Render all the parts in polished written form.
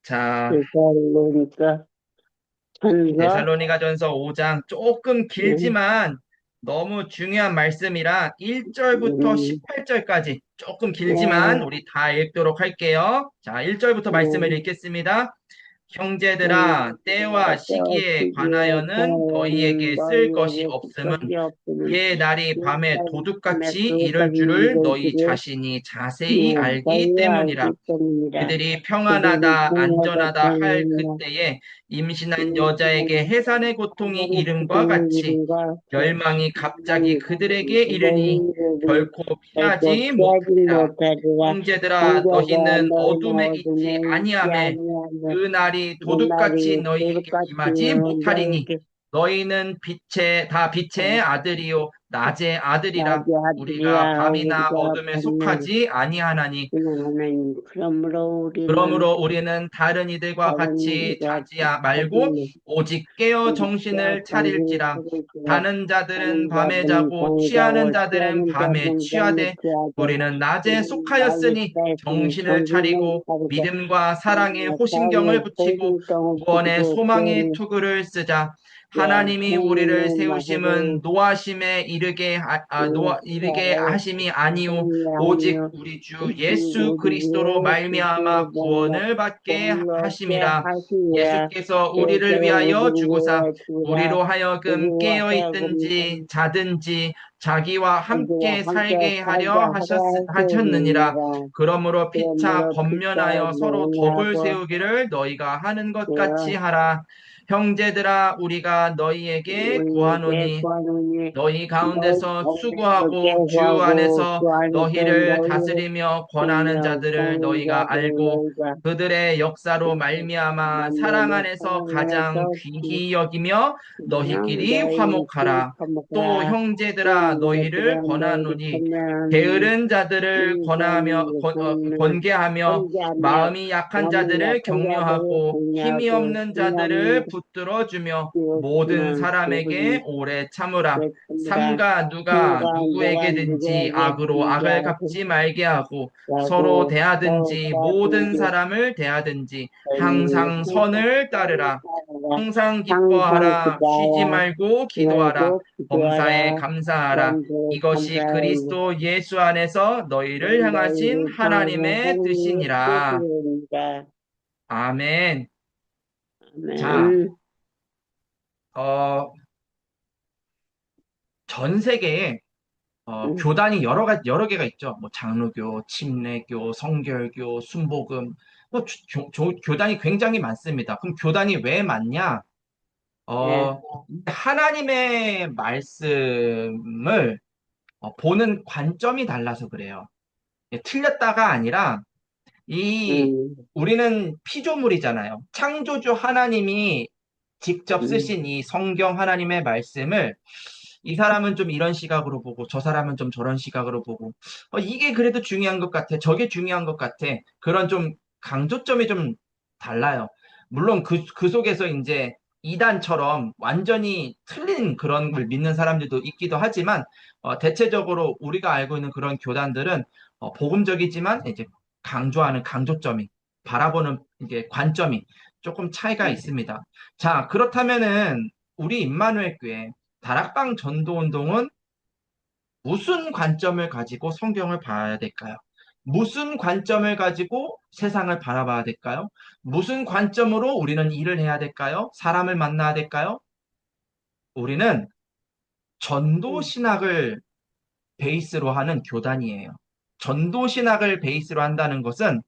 자, 그러니까 천사, 데살로니가전서 5장 조금 음, 길지만 너무 중요한 말씀이라 1절부터 음, 18절까지 조금 길지만 네, 우리 다 읽도록 할게요. 자, 1절부터 말씀을 네, 읽겠습니다. 형제들아, 때와 네, 시기에 시기에 관하여는 관하여는 너희에게 쓸 것이 너희에게 쓸 없음은 것이 없으면 그의 날이 밤에 밤에 도둑같이 이를 도둑같이 줄을 이를 너희 줄을 자신이 자세히 알기 너희 때문이라. 알기 때문이라. 그들이 그들이 평안하다, 평화가 안전하다 할 되느니라. 그때에 임신한 여자에게 이는 해산의 고통이 이름과 그들의 같이 이름과 멸망이 갑자기 영광이 그들에게 이르니 그들의 이름을 결코 결코 피하지 피하지 못하리라. 못하리라. 형제들아, 형제가 너희는 너희는 어둠에 있지 어둠에 있지 아니하매 그 아니하며 날이 그 도둑같이 날이 너희에게 돌같이 임하지 못하리니 너희에게 너희는 빛의 아들이요 낮의 아들이라. 나게 우리가 하리라. 밤이나 우리가 어둠에 받는 속하지 아니하나니 그는 하나님. 그러므로 우리는 그러므로 우리는 다른 이들과 다른 같이 일과 자지 말고 하지는 오직 깨어 우리 정신을 정신을 차릴지라. 차리지라. 자는 자들은 하는 밤에 자들은 자고 밤에 취하는 자고 자들은 취하는 밤에 자들은 밤에 취하되 취하되 우리는 낮에 우리는 나의 속하였으니 자신이 정신을 정신을 차리고 차리고 믿음과 사랑의 우리가 호심경을 사랑의 붙이고 호심병을 구원의 붙이고 소망의 구원의 투구를 쓰자. 하나님이 우리를 하나님의 세우심은 말씀을 노하심에 이르게 하심이 아니요 오직 하며 우리 주 예수 그리스도로 우리 말미암아 예수로 말미암아 구원을 받게 구원케 하심이라. 하시니라. 예수께서 우리를 그래서 위하여 우리를 주고사 위하여 주라. 우리로 하여금 우리와 깨어 하여금 있든지 자든지 자기와 자기와 함께 함께 살게 살게 하려 하려 하셨느니라. 하시느니라. 그러므로 피차 그러므로 피차 권면하여 서로 덕을 명하고 세우기를 너희가 하는 것 같이 되어 하라. 형제들아, 우리가 너희에게 우리에게 구하노니 구하노니 너희 너희 가운데서 가운데서 수고하고 주 깨구하고 안에서 주 안에서 너희를 너희를 다스리며 권하는 들며 자들을 보는 너희가 자들을 알고 너희가 그들의 역사로 말미암아 사랑 만나며 안에서 가장 사랑하면서 귀히 여기며 그냥 너희끼리 너희끼리 화목하라. 또 화목하라. 형제들아 또 너희를 얘들아 너희를 권하노니 권면하노니 게으른 자들을 권계하며 권계하며 마음이 약한 마음이 자들을 약한 자들을 격려하고 힘이 격려하고 없는 힘이 없는 자들을 붙들어주며 모든 자들을 사람에게 모든 오래 참으라. 죄악들아 삼가 누가 누가 누구에게든지 누구에게 악으로 악을 진지하고 갚지 말게 하고 서로 라고 대하든지 모든 서로가 사람을 대하든지 저희 항상 항상 선을 선을 따르라. 따르라. 항상 항상 기뻐하라. 쉬지 기도하라. 말고 기도하라. 말고 범사에 기도하라. 감사하라. 범죄에 이것이 감사하고 그리스도 예수 안에서 너희를 향하신 너희를 향하는 하나님의 하나님의 뜻이니라. 뜻이니까. 아멘. 자, 아멘. 어, 전 세계에 음, 교단이 여러 개가 있죠. 뭐 장로교, 침례교, 성결교, 순복음. 뭐 교단이 굉장히 많습니다. 그럼 교단이 왜 많냐? 예. 어, 하나님의 말씀을 보는 관점이 달라서 그래요. 틀렸다가 아니라 이 음, 우리는 피조물이잖아요. 창조주 하나님이 직접 음, 쓰신 이 성경 하나님의 말씀을 이 사람은 좀 이런 시각으로 보고 저 사람은 좀 저런 시각으로 보고 이게 그래도 중요한 것 같아. 저게 중요한 것 같아. 그런 좀 강조점이 좀 달라요. 물론 그 속에서 이제 이단처럼 완전히 틀린 그런 걸 믿는 사람들도 있기도 하지만 대체적으로 우리가 알고 있는 그런 교단들은 복음적이지만 이제 강조하는 강조점이 바라보는 이게 관점이 조금 차이가 있습니다. 자, 그렇다면은 우리 임마누엘 교회 다락방 전도 운동은 무슨 관점을 가지고 성경을 봐야 될까요? 무슨 관점을 가지고 세상을 바라봐야 될까요? 무슨 관점으로 우리는 일을 해야 될까요? 사람을 만나야 될까요? 우리는 전도 음, 신학을 베이스로 하는 교단이에요. 전도 신학을 베이스로 한다는 것은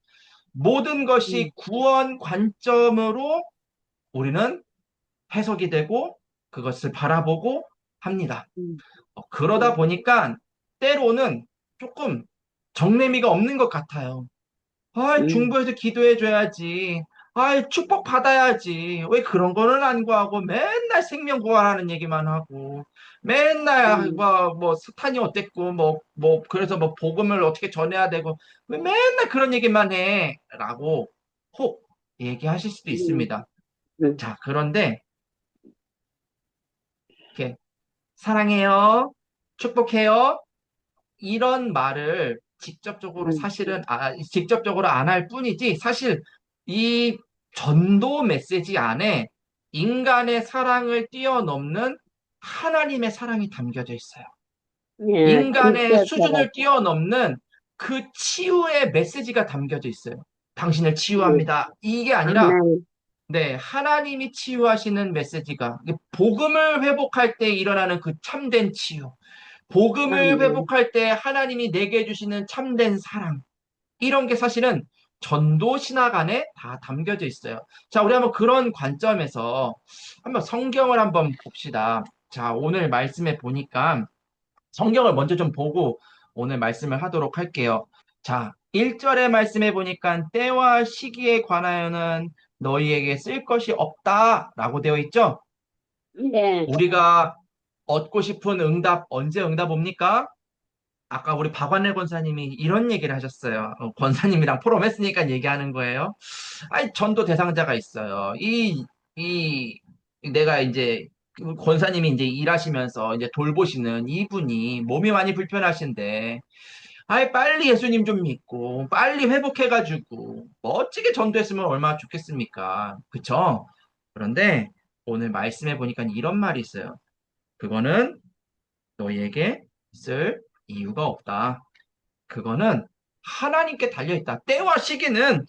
모든 것이 음, 구원 관점으로 우리는 해석이 되고 그것을 바라보고 합니다. 음, 그러다 음, 보니까 때로는 조금 정내미가 없는 것 같아요. 아, 음, 중보해서 기도해줘야지. 아, 축복 받아야지. 왜 그런 거는 안 구하고 맨날 생명 구하라는 얘기만 하고 맨날 음, 뭐 스탄이 어땠고 그래서 뭐 복음을 어떻게 전해야 되고 왜 맨날 그런 얘기만 해? 라고 혹 얘기하실 수도 음, 있습니다. 음, 자, 그런데 이렇게 사랑해요. 축복해요. 이런 말을 직접적으로 음, 사실은 직접적으로 안 할 뿐이지 사실 이 전도 메시지 안에 인간의 사랑을 뛰어넘는 하나님의 사랑이 담겨져 있어요. 예, 인간의 진짜 수준을 잘하죠. 뛰어넘는 그 치유의 메시지가 담겨져 있어요. 당신을 예, 치유합니다. 이게 아니라 아멘. 네, 하나님이 치유하시는 메시지가 복음을 회복할 때 일어나는 그 참된 치유, 복음을 아멘. 회복할 때 하나님이 내게 주시는 참된 사랑, 이런 게 사실은 전도 신학 안에 다 담겨져 있어요. 자, 우리 한번 그런 관점에서 한번 성경을 한번 봅시다. 자, 오늘 말씀에 보니까 성경을 먼저 좀 보고 오늘 말씀을 하도록 할게요. 자, 1절의 말씀에 보니까 때와 시기에 관하여는 너희에게 쓸 것이 없다라고 되어 있죠? 예, 우리가 얻고 싶은 응답 언제 응답 옵니까? 아까 우리 박완일 권사님이 이런 얘기를 하셨어요. 권사님이랑 포럼했으니까 얘기하는 거예요. 아니, 전도 대상자가 있어요. 이, 내가 이제, 그 권사님이 이제 일하시면서 이제 돌보시는 이분이 몸이 많이 불편하신데, 아이, 빨리 예수님 좀 믿고, 빨리 회복해가지고, 멋지게 전도했으면 얼마나 좋겠습니까? 그쵸? 그런데 오늘 말씀해 보니까 이런 말이 있어요. 그거는 너희에게 쓸 이유가 없다. 그거는 하나님께 달려있다. 때와 시기는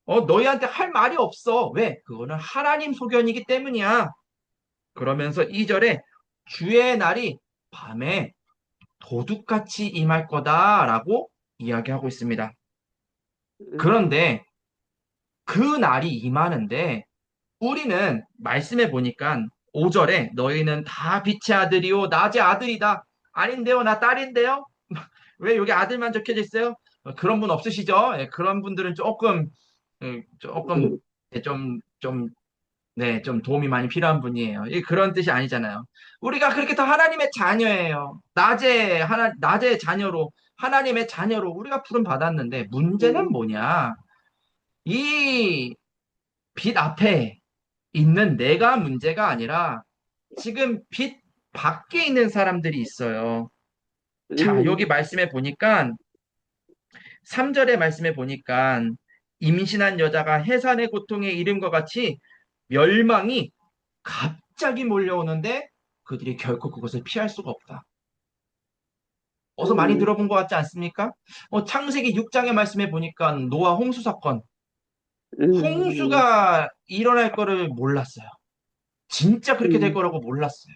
너희한테 할 말이 없어. 왜? 그거는 하나님 소견이기 때문이야. 그러면서 2절에 주의 날이 밤에 도둑같이 임할 거다라고 이야기하고 있습니다. 음, 그런데 그 날이 임하는데 우리는 말씀해 보니까 5절에 너희는 다 빛의 아들이요 낮의 아들이다. 아닌데요, 나 딸인데요. 왜 여기 아들만 적혀져 있어요? 그런 분 없으시죠? 예, 그런 분들은 조금 음, 예, 네, 좀 도움이 많이 필요한 분이에요. 그런 뜻이 아니잖아요. 우리가 그렇게 더 하나님의 자녀예요. 낮의 자녀로, 하나님의 자녀로 우리가 부름 받았는데, 문제는 음, 뭐냐? 이 빛 앞에 있는 내가 문제가 아니라, 지금 빛 밖에 있는 사람들이 있어요. 자, 여기 음, 말씀해 보니까, 3절의 말씀해 보니까, 임신한 여자가 해산의 고통에 이름과 같이 멸망이 갑자기 몰려오는데 그들이 결코 그것을 피할 수가 없다. 어서 많이 음, 들어본 것 같지 않습니까? 창세기 6장의 말씀에 보니까 노아 홍수 사건, 음, 홍수가 일어날 거를 몰랐어요. 진짜 그렇게 될 음, 거라고 몰랐어요.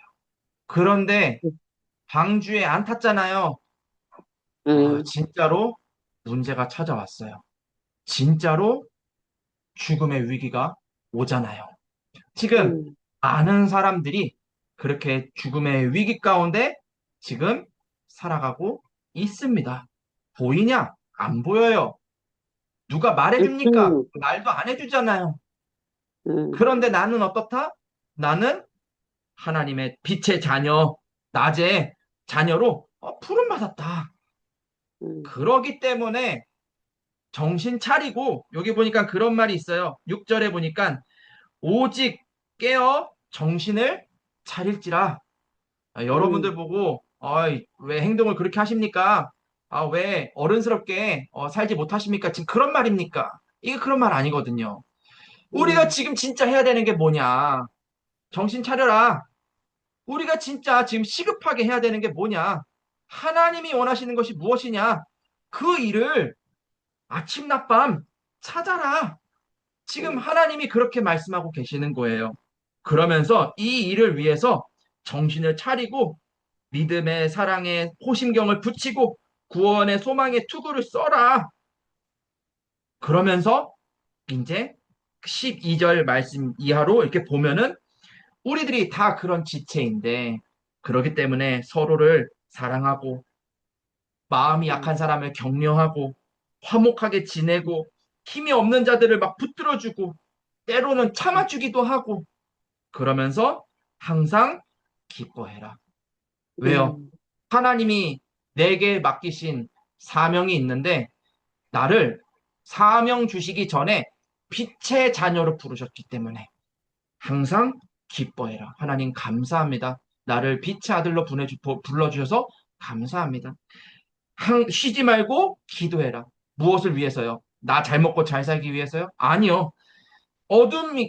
그런데 방주에 안 탔잖아요. 음, 진짜로 문제가 찾아왔어요. 진짜로 죽음의 위기가 오잖아요. 지금 음, 많은 사람들이 그렇게 죽음의 위기 가운데 지금 살아가고 있습니다. 보이냐? 안 보여요. 누가 말해줍니까? 음, 말도 안 해주잖아요. 음, 그런데 나는 어떻다? 나는 하나님의 빛의 자녀, 낮의 자녀로 부름받았다. 음, 그러기 때문에 정신 차리고, 여기 보니까 그런 말이 있어요. 6절에 보니까 오직 깨어 정신을 차릴지라. 여러분들 음, 보고 왜 행동을 그렇게 하십니까? 왜 어른스럽게 살지 못하십니까? 지금 그런 말입니까? 이게 그런 말 아니거든요. 우리가 음, 지금 진짜 해야 되는 게 뭐냐? 정신 차려라. 우리가 진짜 지금 시급하게 해야 되는 게 뭐냐? 하나님이 원하시는 것이 무엇이냐? 그 일을 아침 낮밤 찾아라. 지금 음, 하나님이 그렇게 말씀하고 계시는 거예요. 그러면서 이 일을 위해서 정신을 차리고 믿음의 사랑에 호심경을 붙이고 구원의 소망의 투구를 써라. 그러면서 이제 12절 말씀 이하로 이렇게 보면은 우리들이 다 그런 지체인데 그러기 때문에 서로를 사랑하고 마음이 약한 음, 사람을 격려하고 화목하게 지내고 힘이 없는 자들을 막 붙들어주고 때로는 참아주기도 하고 그러면서 항상 기뻐해라. 왜요? 음, 하나님이 내게 맡기신 사명이 있는데 나를 사명 주시기 전에 빛의 자녀로 부르셨기 때문에 항상 기뻐해라. 하나님 감사합니다. 나를 빛의 아들로 불러주셔서 감사합니다. 쉬지 말고 기도해라. 무엇을 위해서요? 나 잘 먹고 잘 살기 위해서요? 아니요.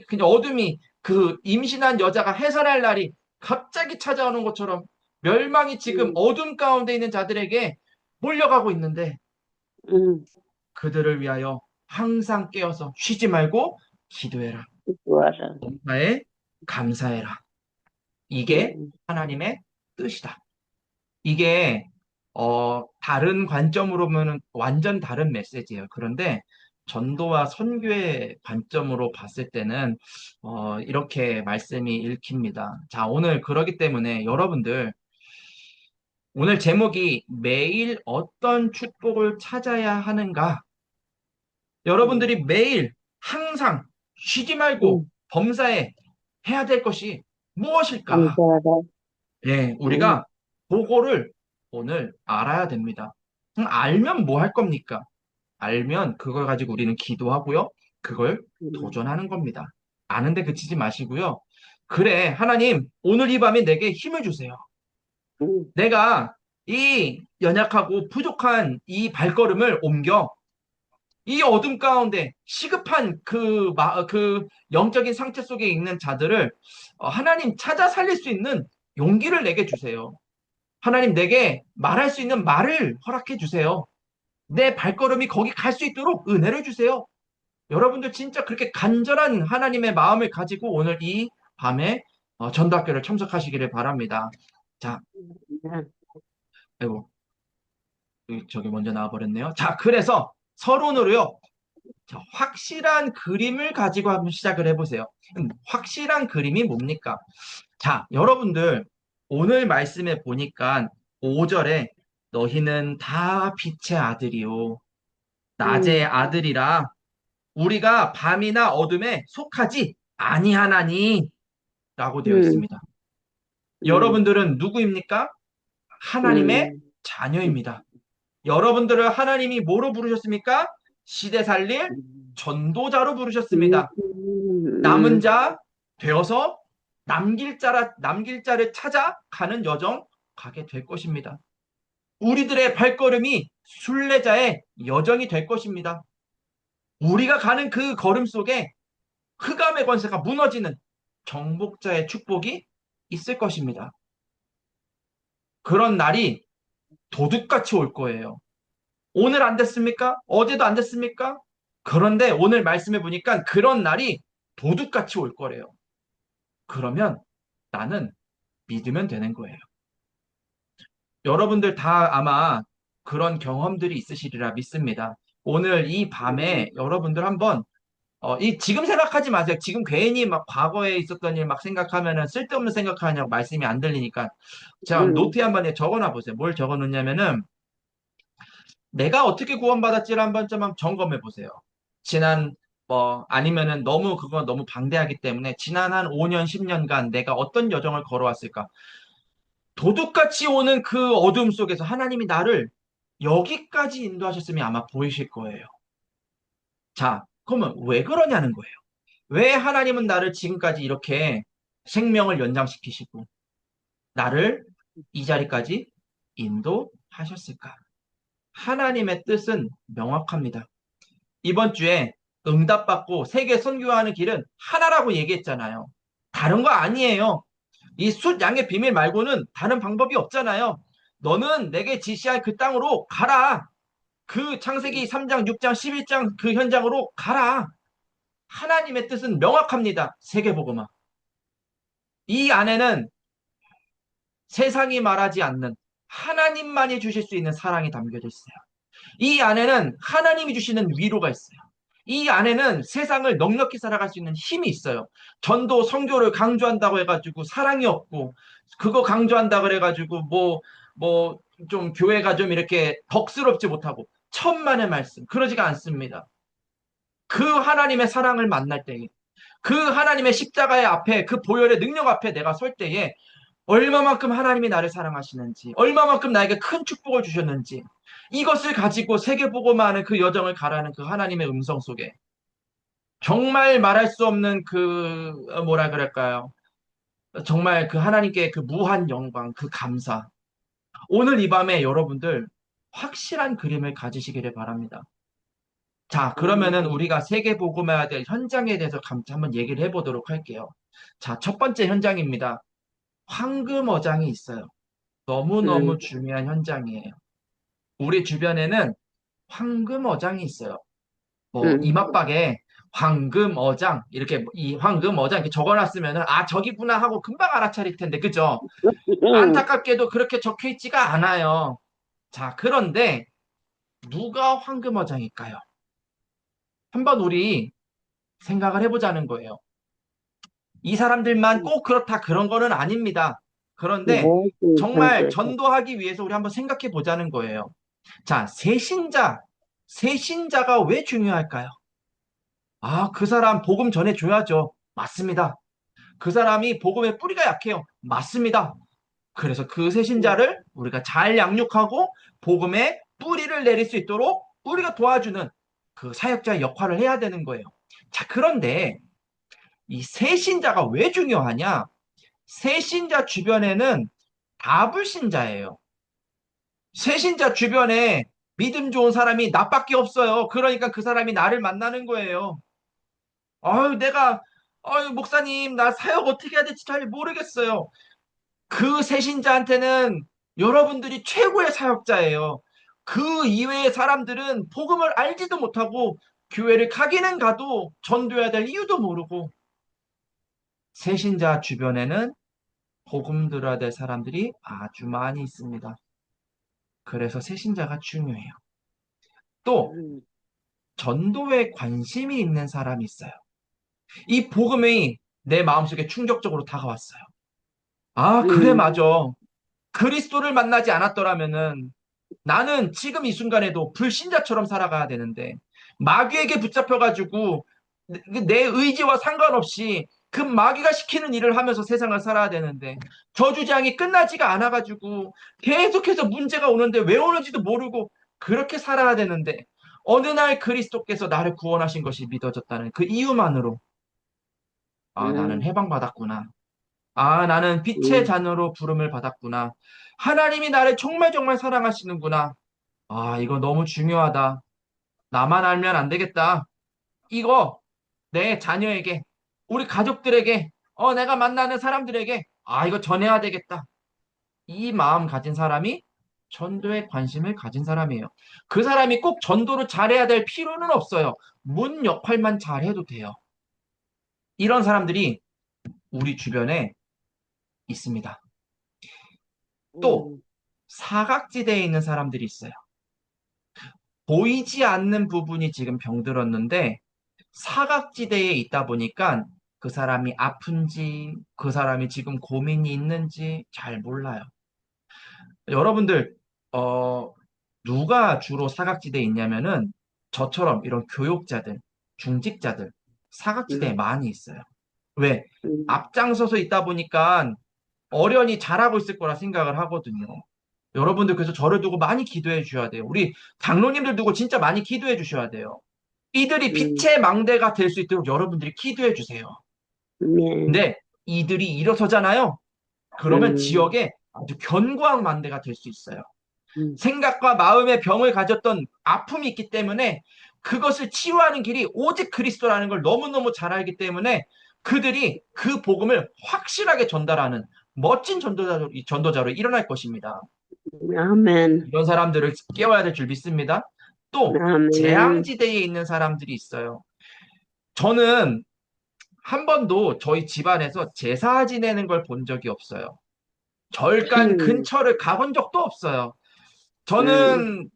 그냥 어둠이 그 임신한 여자가 해산할 날이 갑자기 찾아오는 것처럼 멸망이 지금 음, 어둠 가운데 있는 자들에게 몰려가고 있는데 음, 그들을 위하여 항상 깨어서 쉬지 말고 기도해라. 좋아라. 나에 감사해라. 이게 음, 하나님의 뜻이다. 이게 다른 관점으로 보면 완전 다른 메시지예요. 그런데 전도와 선교의 관점으로 봤을 때는 이렇게 말씀이 읽힙니다. 자, 오늘 그러기 때문에 여러분들 오늘 제목이 매일 어떤 축복을 찾아야 하는가? 음, 여러분들이 매일 항상 쉬지 말고 음, 범사에 해야 될 것이 무엇일까? 감사하다. 예, 음, 우리가 그거를 오늘 알아야 됩니다. 알면 뭐 할 겁니까? 알면 그걸 가지고 우리는 기도하고요. 그걸 음, 도전하는 겁니다. 아는데 그치지 마시고요. 그래, 하나님, 오늘 이 밤에 내게 힘을 주세요. 음, 내가 이 연약하고 부족한 이 발걸음을 옮겨 이 어둠 가운데 시급한 그 영적인 상태 속에 있는 자들을 하나님 찾아 살릴 수 있는 용기를 내게 주세요. 하나님 내게 말할 수 있는 말을 허락해 주세요. 내 발걸음이 거기 갈 수 있도록 은혜를 주세요. 여러분들 진짜 그렇게 간절한 하나님의 마음을 가지고 오늘 이 밤에 전도학교를 참석하시기를 바랍니다. 자, 음, 아이고, 저기 먼저 나와버렸네요. 자, 그래서 서론으로요. 자, 확실한 그림을 가지고 한번 시작을 해보세요. 확실한 그림이 뭡니까? 자, 여러분들 오늘 말씀에 보니까 5절에 너희는 다 빛의 아들이요. 낮의 음, 아들이라 우리가 밤이나 어둠에 속하지 아니하나니 라고 되어 음, 있습니다. 음, 여러분들은 누구입니까? 하나님의 음, 자녀입니다. 여러분들을 하나님이 뭐로 부르셨습니까? 시대 살릴 전도자로 부르셨습니다. 남은 자 되어서 남길 자를 찾아 가는 여정 가게 될 것입니다. 우리들의 발걸음이 순례자의 여정이 될 것입니다. 우리가 가는 그 걸음 속에 흑암의 권세가 무너지는 정복자의 축복이 있을 것입니다. 그런 날이 도둑같이 올 거예요. 오늘 안 됐습니까? 어제도 안 됐습니까? 그런데 오늘 말씀해 보니까 그런 날이 도둑같이 올 거래요. 그러면 나는 믿으면 되는 거예요. 여러분들 다 아마 그런 경험들이 있으시리라 믿습니다. 오늘 이 밤에 여러분들 한번 지금 생각하지 마세요. 지금 괜히 막 과거에 있었던 일 막 생각하면은 쓸데없는 생각하냐고 말씀이 안 들리니까. 자, 노트에 한번 적어놔 보세요. 뭘 적어놓냐면은 내가 어떻게 구원받았지를 한번 좀 점검해 보세요. 지난 아니면은 너무 그거 너무 방대하기 때문에 지난 한 5년, 10년간 내가 어떤 여정을 걸어왔을까? 도둑같이 오는 그 어둠 속에서 하나님이 나를 여기까지 인도하셨음이 아마 보이실 거예요. 자, 그러면 왜 그러냐는 거예요. 왜 하나님은 나를 지금까지 이렇게 생명을 연장시키시고 나를 이 자리까지 인도하셨을까? 하나님의 뜻은 명확합니다. 이번 주에 응답받고 세계 선교하는 길은 하나라고 얘기했잖아요. 다른 거 아니에요. 이 숫 양의 비밀 말고는 다른 방법이 없잖아요. 너는 내게 지시한 그 땅으로 가라. 그 창세기 3장, 6장, 11장 그 현장으로 가라. 하나님의 뜻은 명확합니다. 세계복음화. 이 안에는 세상이 말하지 않는 하나님만이 주실 수 있는 사랑이 담겨져 있어요. 이 안에는 하나님이 주시는 위로가 있어요. 이 안에는 세상을 넉넉히 살아갈 수 있는 힘이 있어요. 전도, 성교를 강조한다고 해가지고 사랑이 없고, 그거 강조한다 그래가지고 좀 교회가 좀 이렇게 덕스럽지 못하고, 천만의 말씀. 그러지가 않습니다. 그 하나님의 사랑을 만날 때에, 그 하나님의 십자가의 앞에, 그 보혈의 능력 앞에 내가 설 때에, 얼마만큼 하나님이 나를 사랑하시는지, 얼마만큼 나에게 큰 축복을 주셨는지, 이것을 가지고 세계보고만 하는 그 여정을 가라는 그 하나님의 음성 속에 정말 말할 수 없는 뭐라 그럴까요? 정말 그 하나님께 그 무한 영광, 그 감사. 오늘 이 밤에 여러분들 확실한 그림을 가지시기를 바랍니다. 자, 그러면은 음, 우리가 세계 복음화해야 될 현장에 대해서 한번 얘기를 해보도록 할게요. 자, 첫 번째 현장입니다. 황금어장이 있어요. 너무너무 음, 중요한 현장이에요. 우리 주변에는 황금어장이 있어요. 뭐 음, 이마박에 황금어장 이렇게 이 황금어장 이렇게 적어놨으면은 아 저기구나 하고 금방 알아차릴 텐데 그죠? 음, 안타깝게도 그렇게 적혀 있지가 않아요. 자, 그런데 누가 황금어장일까요? 한번 우리 생각을 해보자는 거예요. 이 사람들만 꼭 그렇다 그런 거는 아닙니다. 그런데 무엇이 정말 전도자? 전도하기 위해서 우리 한번 생각해 보자는 거예요. 자, 세신자가 왜 중요할까요? 아, 그 사람 복음 전해줘야죠. 맞습니다. 그 사람이 복음의 뿌리가 약해요. 맞습니다. 그래서 그 세신자를 우리가 잘 양육하고 복음의 뿌리를 내릴 수 있도록 우리가 도와주는 그 사역자의 역할을 해야 되는 거예요. 자, 그런데 이 세신자가 왜 중요하냐? 세신자 주변에는 다 불신자예요. 세신자 주변에 믿음 좋은 사람이 나밖에 없어요. 그러니까 그 사람이 나를 만나는 거예요. 아유, 아유, 목사님, 나 사역 어떻게 해야 될지 잘 모르겠어요. 그 세신자한테는 여러분들이 최고의 사역자예요. 그 이외의 사람들은 복음을 알지도 못하고 교회를 가기는 가도 전도해야 될 이유도 모르고 세신자 주변에는 복음 들어야 될 사람들이 아주 많이 있습니다. 그래서 세신자가 중요해요. 또 음, 전도에 관심이 있는 사람이 있어요. 이 복음이 내 마음속에 충격적으로 다가왔어요. 아, 그래, 음, 맞아. 그리스도를 만나지 않았더라면은 나는 지금 이 순간에도 불신자처럼 살아가야 되는데 마귀에게 붙잡혀가지고 내 의지와 상관없이 그 마귀가 시키는 일을 하면서 세상을 살아야 되는데 저주장이 끝나지가 않아가지고 계속해서 문제가 오는데 왜 오는지도 모르고 그렇게 살아야 되는데 어느 날 그리스도께서 나를 구원하신 것이 믿어졌다는 그 이유만으로 아, 나는 음, 해방받았구나. 아, 나는 빛의 음, 자녀로 부름을 받았구나. 하나님이 나를 정말 정말 사랑하시는구나. 아, 이거 너무 중요하다. 나만 알면 안 되겠다. 이거 내 자녀에게, 우리 가족들에게, 내가 만나는 사람들에게, 아, 이거 전해야 되겠다. 이 마음 가진 사람이 전도에 관심을 가진 사람이에요. 그 사람이 꼭 전도를 잘해야 될 필요는 없어요. 문 역할만 잘해도 돼요. 이런 사람들이 우리 주변에 있습니다. 또 음, 사각지대에 있는 사람들이 있어요. 보이지 않는 부분이 지금 병들었는데 사각지대에 있다 보니까 그 사람이 아픈지 그 사람이 지금 고민이 있는지 잘 몰라요. 여러분들 어 누가 주로 사각지대에 있냐면은 저처럼 이런 교육자들, 중직자들 사각지대에 음, 많이 있어요. 왜? 음, 앞장서서 있다 보니까 어련히 잘하고 있을 거라 생각을 하거든요. 여러분들 그래서 저를 두고 많이 기도해 주셔야 돼요. 우리 장로님들 두고 진짜 많이 기도해 주셔야 돼요. 이들이 음, 빛의 망대가 될 수 있도록 여러분들이 기도해 주세요. 네, 근데 이들이 일어서잖아요. 그러면 음, 지역에 아주 견고한 망대가 될 수 있어요. 음, 생각과 마음의 병을 가졌던 아픔이 있기 때문에 그것을 치유하는 길이 오직 그리스도라는 걸 너무너무 잘 알기 때문에 그들이 그 복음을 확실하게 전달하는 멋진 전도자로 일어날 것입니다. 아멘, 이런 사람들을 깨워야 될 줄 믿습니다. 또 아멘, 재앙지대에 있는 사람들이 있어요. 저는 한 번도 저희 집안에서 제사 지내는 걸 본 적이 없어요. 절간 음, 근처를 가본 적도 없어요. 음, 저는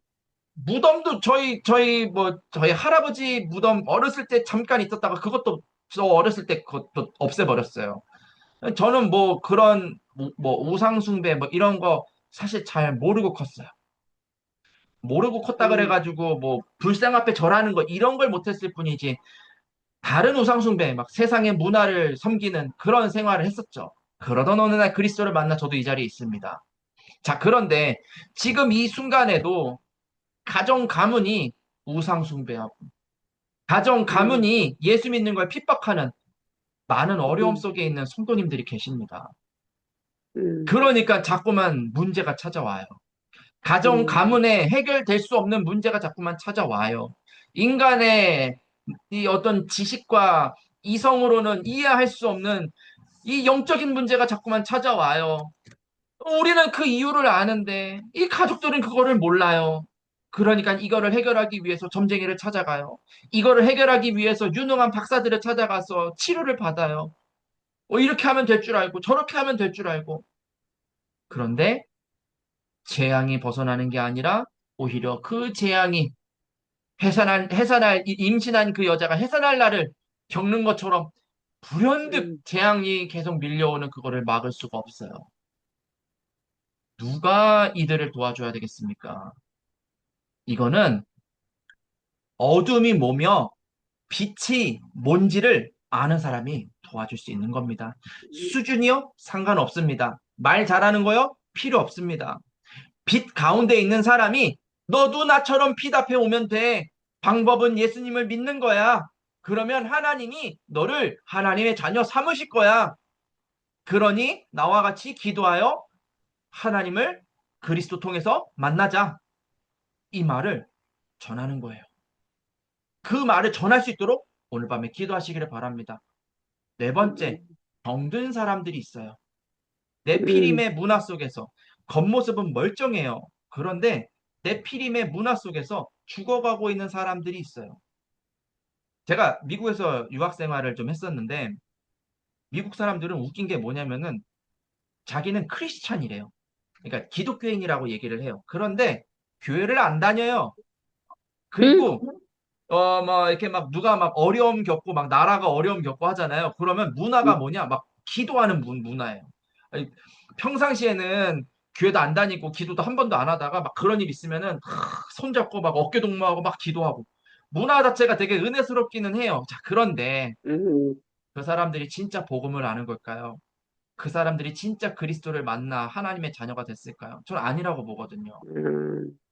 무덤도 저희 할아버지 무덤 어렸을 때 잠깐 있었다가 그것도 저 어렸을 때 그것도 없애버렸어요. 저는 뭐 그런 뭐 우상숭배 뭐 이런 거 사실 잘 모르고 컸어요. 모르고 컸다 음, 그래가지고 뭐 불상 앞에 절하는 거 이런 걸 못했을 뿐이지 다른 우상숭배 막 세상의 문화를 섬기는 그런 생활을 했었죠. 그러던 어느 날 그리스도를 만나 저도 이 자리에 있습니다. 자, 그런데 지금 이 순간에도 가정 가문이 우상숭배하고 가정 음, 가문이 예수 믿는 걸 핍박하는 많은 어려움 음, 속에 있는 성도님들이 계십니다. 음, 그러니까 자꾸만 문제가 찾아와요. 가정, 가문에 해결될 수 없는 문제가 자꾸만 찾아와요. 인간의 이 어떤 지식과 이성으로는 이해할 수 없는 이 영적인 문제가 자꾸만 찾아와요. 우리는 그 이유를 아는데 이 가족들은 그거를 몰라요. 그러니까 이거를 해결하기 위해서 점쟁이를 찾아가요. 이거를 해결하기 위해서 유능한 박사들을 찾아가서 치료를 받아요. 이렇게 하면 될 줄 알고 저렇게 하면 될 줄 알고. 그런데 재앙이 벗어나는 게 아니라 오히려 그 재앙이 임신한 그 여자가 해산할 날을 겪는 것처럼 불현듯 재앙이 계속 밀려오는 그거를 막을 수가 없어요. 누가 이들을 도와줘야 되겠습니까? 이거는 어둠이 뭐며 빛이 뭔지를 아는 사람이 도와줄 수 있는 겁니다. 수준이요? 상관없습니다. 말 잘하는 거요? 필요 없습니다. 빛 가운데 있는 사람이 너도 나처럼 빛 앞에 오면 돼. 방법은 예수님을 믿는 거야. 그러면 하나님이 너를 하나님의 자녀 삼으실 거야. 그러니 나와 같이 기도하여 하나님을 그리스도 통해서 만나자. 이 말을 전하는 거예요. 그 말을 전할 수 있도록 오늘 밤에 기도하시기를 바랍니다. 네 번째, 병든 사람들이 있어요. 네피림의 문화 속에서 겉모습은 멀쩡해요. 그런데 네피림의 문화 속에서 죽어가고 있는 사람들이 있어요. 제가 미국에서 유학 생활을 좀 했었는데 미국 사람들은 웃긴 게 뭐냐면은 자기는 크리스찬이래요. 그러니까 기독교인이라고 얘기를 해요. 그런데 교회를 안 다녀요. 그리고 막 이렇게 막 누가 막 어려움 겪고 막 나라가 어려움 겪고 하잖아요. 그러면 문화가 뭐냐? 막 기도하는 문화예요. 아니, 평상시에는 교회도 안 다니고 기도도 한 번도 안 하다가 막 그런 일 있으면은 손잡고 막 어깨 동무하고 막 기도하고 문화 자체가 되게 은혜스럽기는 해요. 자, 그런데 그 사람들이 진짜 복음을 아는 걸까요? 그 사람들이 진짜 그리스도를 만나 하나님의 자녀가 됐을까요? 저는 아니라고 보거든요.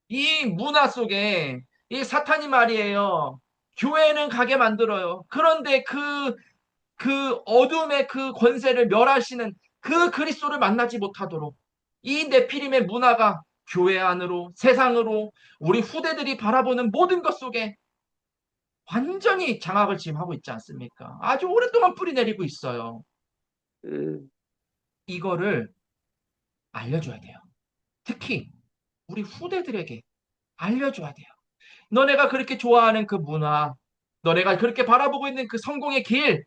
이 문화 속에 이 사탄이 말이에요. 교회는 가게 만들어요. 그런데 그 어둠의 그 권세를 멸하시는 그 그리스도를 만나지 못하도록 이 네피림의 문화가 교회 안으로 세상으로 우리 후대들이 바라보는 모든 것 속에 완전히 장악을 지금 하고 있지 않습니까? 아주 오랫동안 뿌리 내리고 있어요. 이거를 알려줘야 돼요. 특히 우리 후대들에게 알려줘야 돼요. 너네가 그렇게 좋아하는 그 문화, 너네가 그렇게 바라보고 있는 그 성공의 길,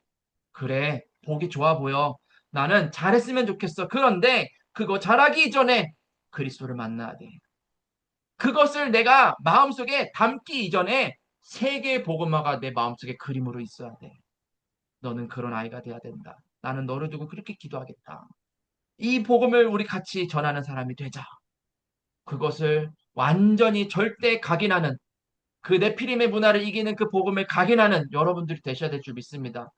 그래, 보기 좋아 보여. 나는 잘했으면 좋겠어. 그런데 그거 잘하기 이전에 그리스도를 만나야 돼. 그것을 내가 마음속에 담기 이전에 세계의 복음화가 내 마음속에 그림으로 있어야 돼. 너는 그런 아이가 돼야 된다. 나는 너를 두고 그렇게 기도하겠다. 이 복음을 우리 같이 전하는 사람이 되자. 그것을 완전히 절대 각인하는 그 네피림의 문화를 이기는 그 복음을 각인하는 여러분들이 되셔야 될 줄 믿습니다.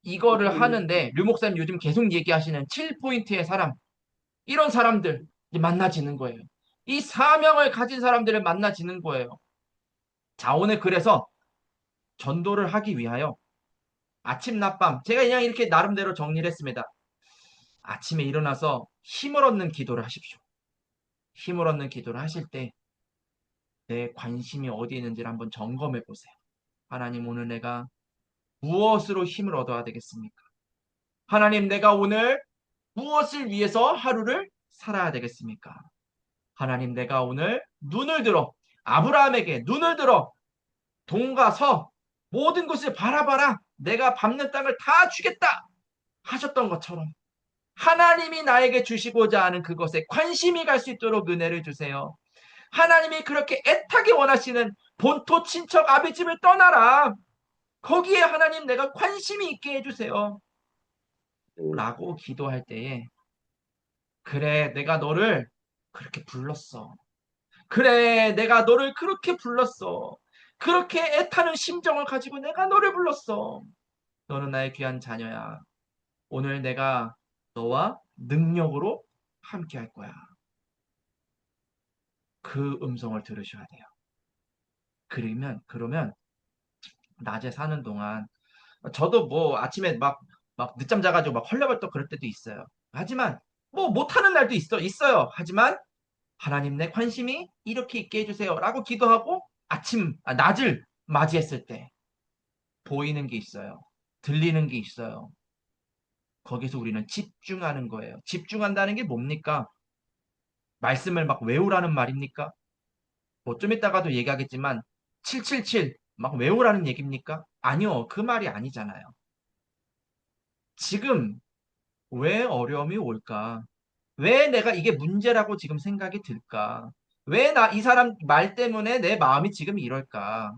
이거를 하는데 류 목사님 요즘 계속 얘기하시는 7포인트의 사람, 이런 사람들 만나지는 거예요. 이 사명을 가진 사람들을 만나지는 거예요. 자, 오늘 그래서 전도를 하기 위하여 아침 낮밤 제가 그냥 이렇게 나름대로 정리를 했습니다. 아침에 일어나서 힘을 얻는 기도를 하십시오. 힘을 얻는 기도를 하실 때 내 관심이 어디에 있는지를 한번 점검해 보세요. 하나님, 오늘 내가 무엇으로 힘을 얻어야 되겠습니까? 하나님, 내가 오늘 무엇을 위해서 하루를 살아야 되겠습니까? 하나님, 내가 오늘 눈을 들어 아브라함에게 눈을 들어 동과 서 모든 것을 바라봐라. 내가 밟는 땅을 다 주겠다 하셨던 것처럼 하나님이 나에게 주시고자 하는 그것에 관심이 갈 수 있도록 은혜를 주세요. 하나님이 그렇게 애타게 원하시는 본토 친척 아비집을 떠나라. 거기에 하나님 내가 관심이 있게 해주세요. 라고 기도할 때에 그래, 내가 너를 그렇게 불렀어. 그래, 내가 너를 그렇게 불렀어. 그렇게 애타는 심정을 가지고 내가 너를 불렀어. 너는 나의 귀한 자녀야. 오늘 내가 너와 능력으로 함께 할 거야. 그 음성을 들으셔야 돼요. 그러면 낮에 사는 동안 저도 뭐 아침에 막 늦잠 자가지고 막 헐레벌떡 그럴 때도 있어요. 하지만 뭐 못하는 날도 있어요. 하지만 하나님 내 관심이 이렇게 있게 해주세요. 라고 기도하고 낮을 맞이했을 때 보이는 게 있어요. 들리는 게 있어요. 거기서 우리는 집중하는 거예요. 집중한다는 게 뭡니까? 말씀을 막 외우라는 말입니까? 뭐 좀 이따가도 얘기하겠지만 777 막 외우라는 얘기입니까? 아니요. 그 말이 아니잖아요. 지금 왜 어려움이 올까? 왜 내가 이게 문제라고 지금 생각이 들까? 왜 이 사람 말 때문에 내 마음이 지금 이럴까?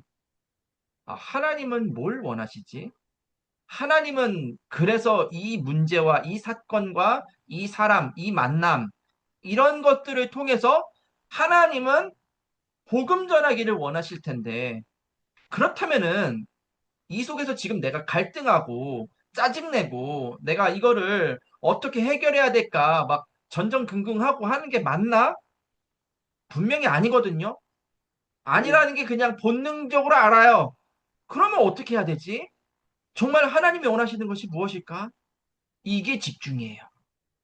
하나님은 뭘 원하시지? 하나님은 그래서 이 문제와 이 사건과 이 사람, 이 만남, 이런 것들을 통해서 하나님은 복음 전하기를 원하실 텐데, 그렇다면은 이 속에서 지금 내가 갈등하고 짜증내고 내가 이거를 어떻게 해결해야 될까 막 전전긍긍하고 하는 게 맞나? 분명히 아니거든요. 음, 아니라는 게 그냥 본능적으로 알아요. 그러면 어떻게 해야 되지? 정말 하나님이 원하시는 것이 무엇일까? 이게 집중이에요.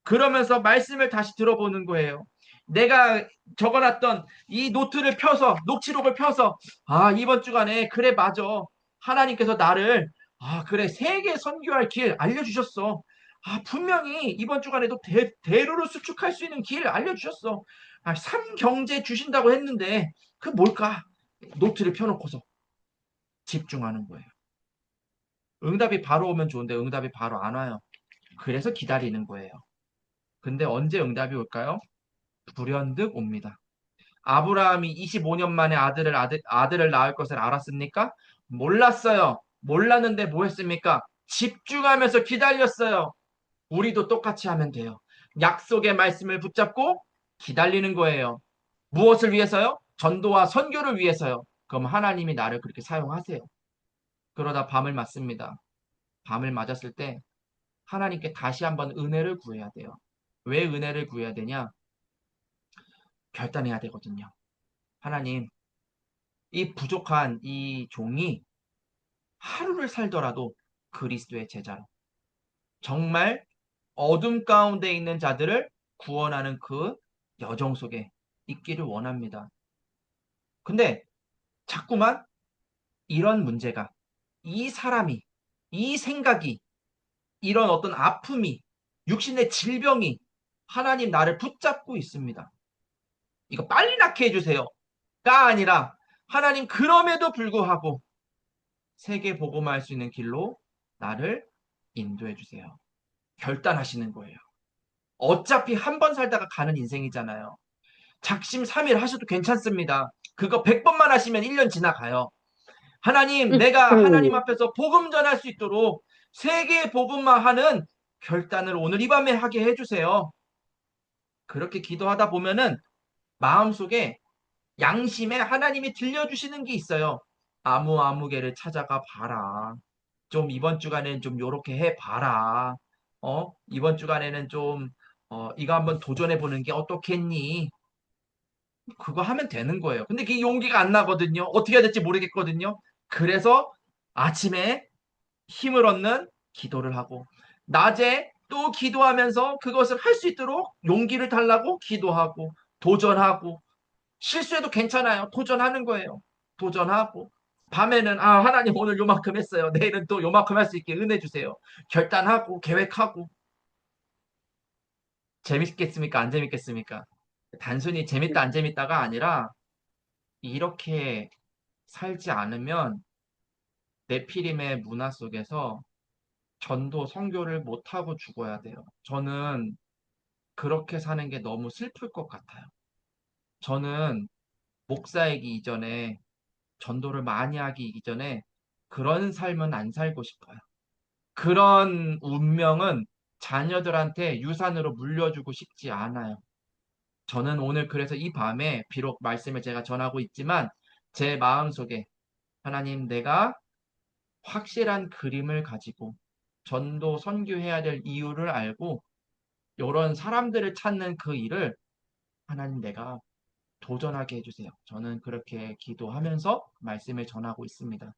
그러면서 말씀을 다시 들어보는 거예요. 내가 적어놨던 이 노트를 펴서, 녹취록을 펴서, 이번 주간에, 그래, 맞아. 하나님께서 나를, 그래, 세계 선교할 길 알려주셨어. 분명히 이번 주간에도 대로를 수축할 수 있는 길 알려주셨어. 삼경제 주신다고 했는데, 그 뭘까? 노트를 펴놓고서 집중하는 거예요. 응답이 바로 오면 좋은데 응답이 바로 안 와요. 그래서 기다리는 거예요. 근데 언제 응답이 올까요? 불현듯 옵니다. 아브라함이 25년 만에 아들을 낳을 것을 알았습니까? 몰랐어요. 몰랐는데 뭐 했습니까? 집중하면서 기다렸어요. 우리도 똑같이 하면 돼요. 약속의 말씀을 붙잡고 기다리는 거예요. 무엇을 위해서요? 전도와 선교를 위해서요. 그럼 하나님이 나를 그렇게 사용하세요. 그러다 밤을 맞습니다. 밤을 맞았을 때 하나님께 다시 한번 은혜를 구해야 돼요. 왜 은혜를 구해야 되냐? 결단해야 되거든요. 하나님, 이 부족한 이 종이 하루를 살더라도 그리스도의 제자로 정말 어둠 가운데 있는 자들을 구원하는 그 여정 속에 있기를 원합니다. 근데 자꾸만 이런 문제가 이 사람이 이 생각이 이런 어떤 아픔이 육신의 질병이 하나님 나를 붙잡고 있습니다. 이거 빨리 낫게 해주세요가 아니라 하나님 그럼에도 불구하고 세계 복음화할 수 있는 길로 나를 인도해 주세요. 결단하시는 거예요. 어차피 한 번 살다가 가는 인생이잖아요. 작심삼일 하셔도 괜찮습니다. 그거 100번만 하시면 1년 지나가요. 하나님, 내가 하나님 음, 앞에서 복음 전할 수 있도록 세계 복음화하는 결단을 오늘 이 밤에 하게 해주세요. 그렇게 기도하다 보면은 마음속에 양심에 하나님이 들려주시는 게 있어요. 아무개를 찾아가 봐라. 좀 이번 주간에는 좀 요렇게 해 봐라. 이번 주간에는 좀 이거 한번 도전해 보는 게 어떻겠니? 그거 하면 되는 거예요. 근데 그게 용기가 안 나거든요. 어떻게 해야 될지 모르겠거든요. 그래서 아침에 힘을 얻는 기도를 하고 낮에 또 기도하면서 그것을 할 수 있도록 용기를 달라고 기도하고 도전하고 실수해도 괜찮아요. 도전하는 거예요. 도전하고 밤에는 하나님 오늘 요만큼 했어요. 내일은 또 요만큼 할 수 있게 은혜 주세요. 결단하고 계획하고 재밌겠습니까? 안 재밌겠습니까? 단순히 재밌다 안 재밌다가 아니라 이렇게 살지 않으면 네피림의 문화 속에서 전도 선교를 못하고 죽어야 돼요. 저는 그렇게 사는 게 너무 슬플 것 같아요. 저는 목사이기 이전에 전도를 많이 하기 이전에 그런 삶은 안 살고 싶어요. 그런 운명은 자녀들한테 유산으로 물려주고 싶지 않아요. 저는 오늘 그래서 이 밤에 비록 말씀을 제가 전하고 있지만 제 마음속에 하나님 내가 확실한 그림을 가지고 전도 선교해야 될 이유를 알고 이런 사람들을 찾는 그 일을 하나님 내가 도전하게 해주세요. 저는 그렇게 기도하면서 말씀을 전하고 있습니다.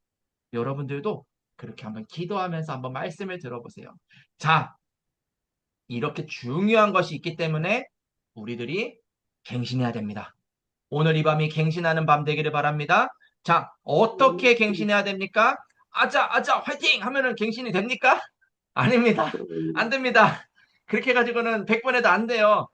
여러분들도 그렇게 한번 기도하면서 한번 말씀을 들어보세요. 자, 이렇게 중요한 것이 있기 때문에 우리들이 갱신해야 됩니다. 오늘 이 밤이 갱신하는 밤 되기를 바랍니다. 자, 어떻게 갱신해야 됩니까? 아자, 아자, 화이팅! 하면은 갱신이 됩니까? 아닙니다. 안 됩니다. 그렇게 해가지고는 100번 해도 안 돼요.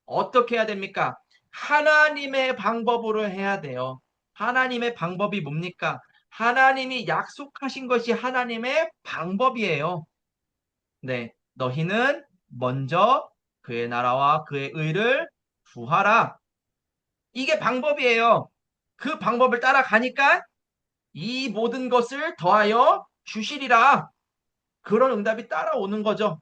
어떻게 해야 됩니까? 하나님의 방법으로 해야 돼요. 하나님의 방법이 뭡니까? 하나님이 약속하신 것이 하나님의 방법이에요. 네, 너희는 먼저 그의 나라와 그의 의를 구하라. 이게 방법이에요. 그 방법을 따라가니까 이 모든 것을 더하여 주시리라. 그런 응답이 따라오는 거죠.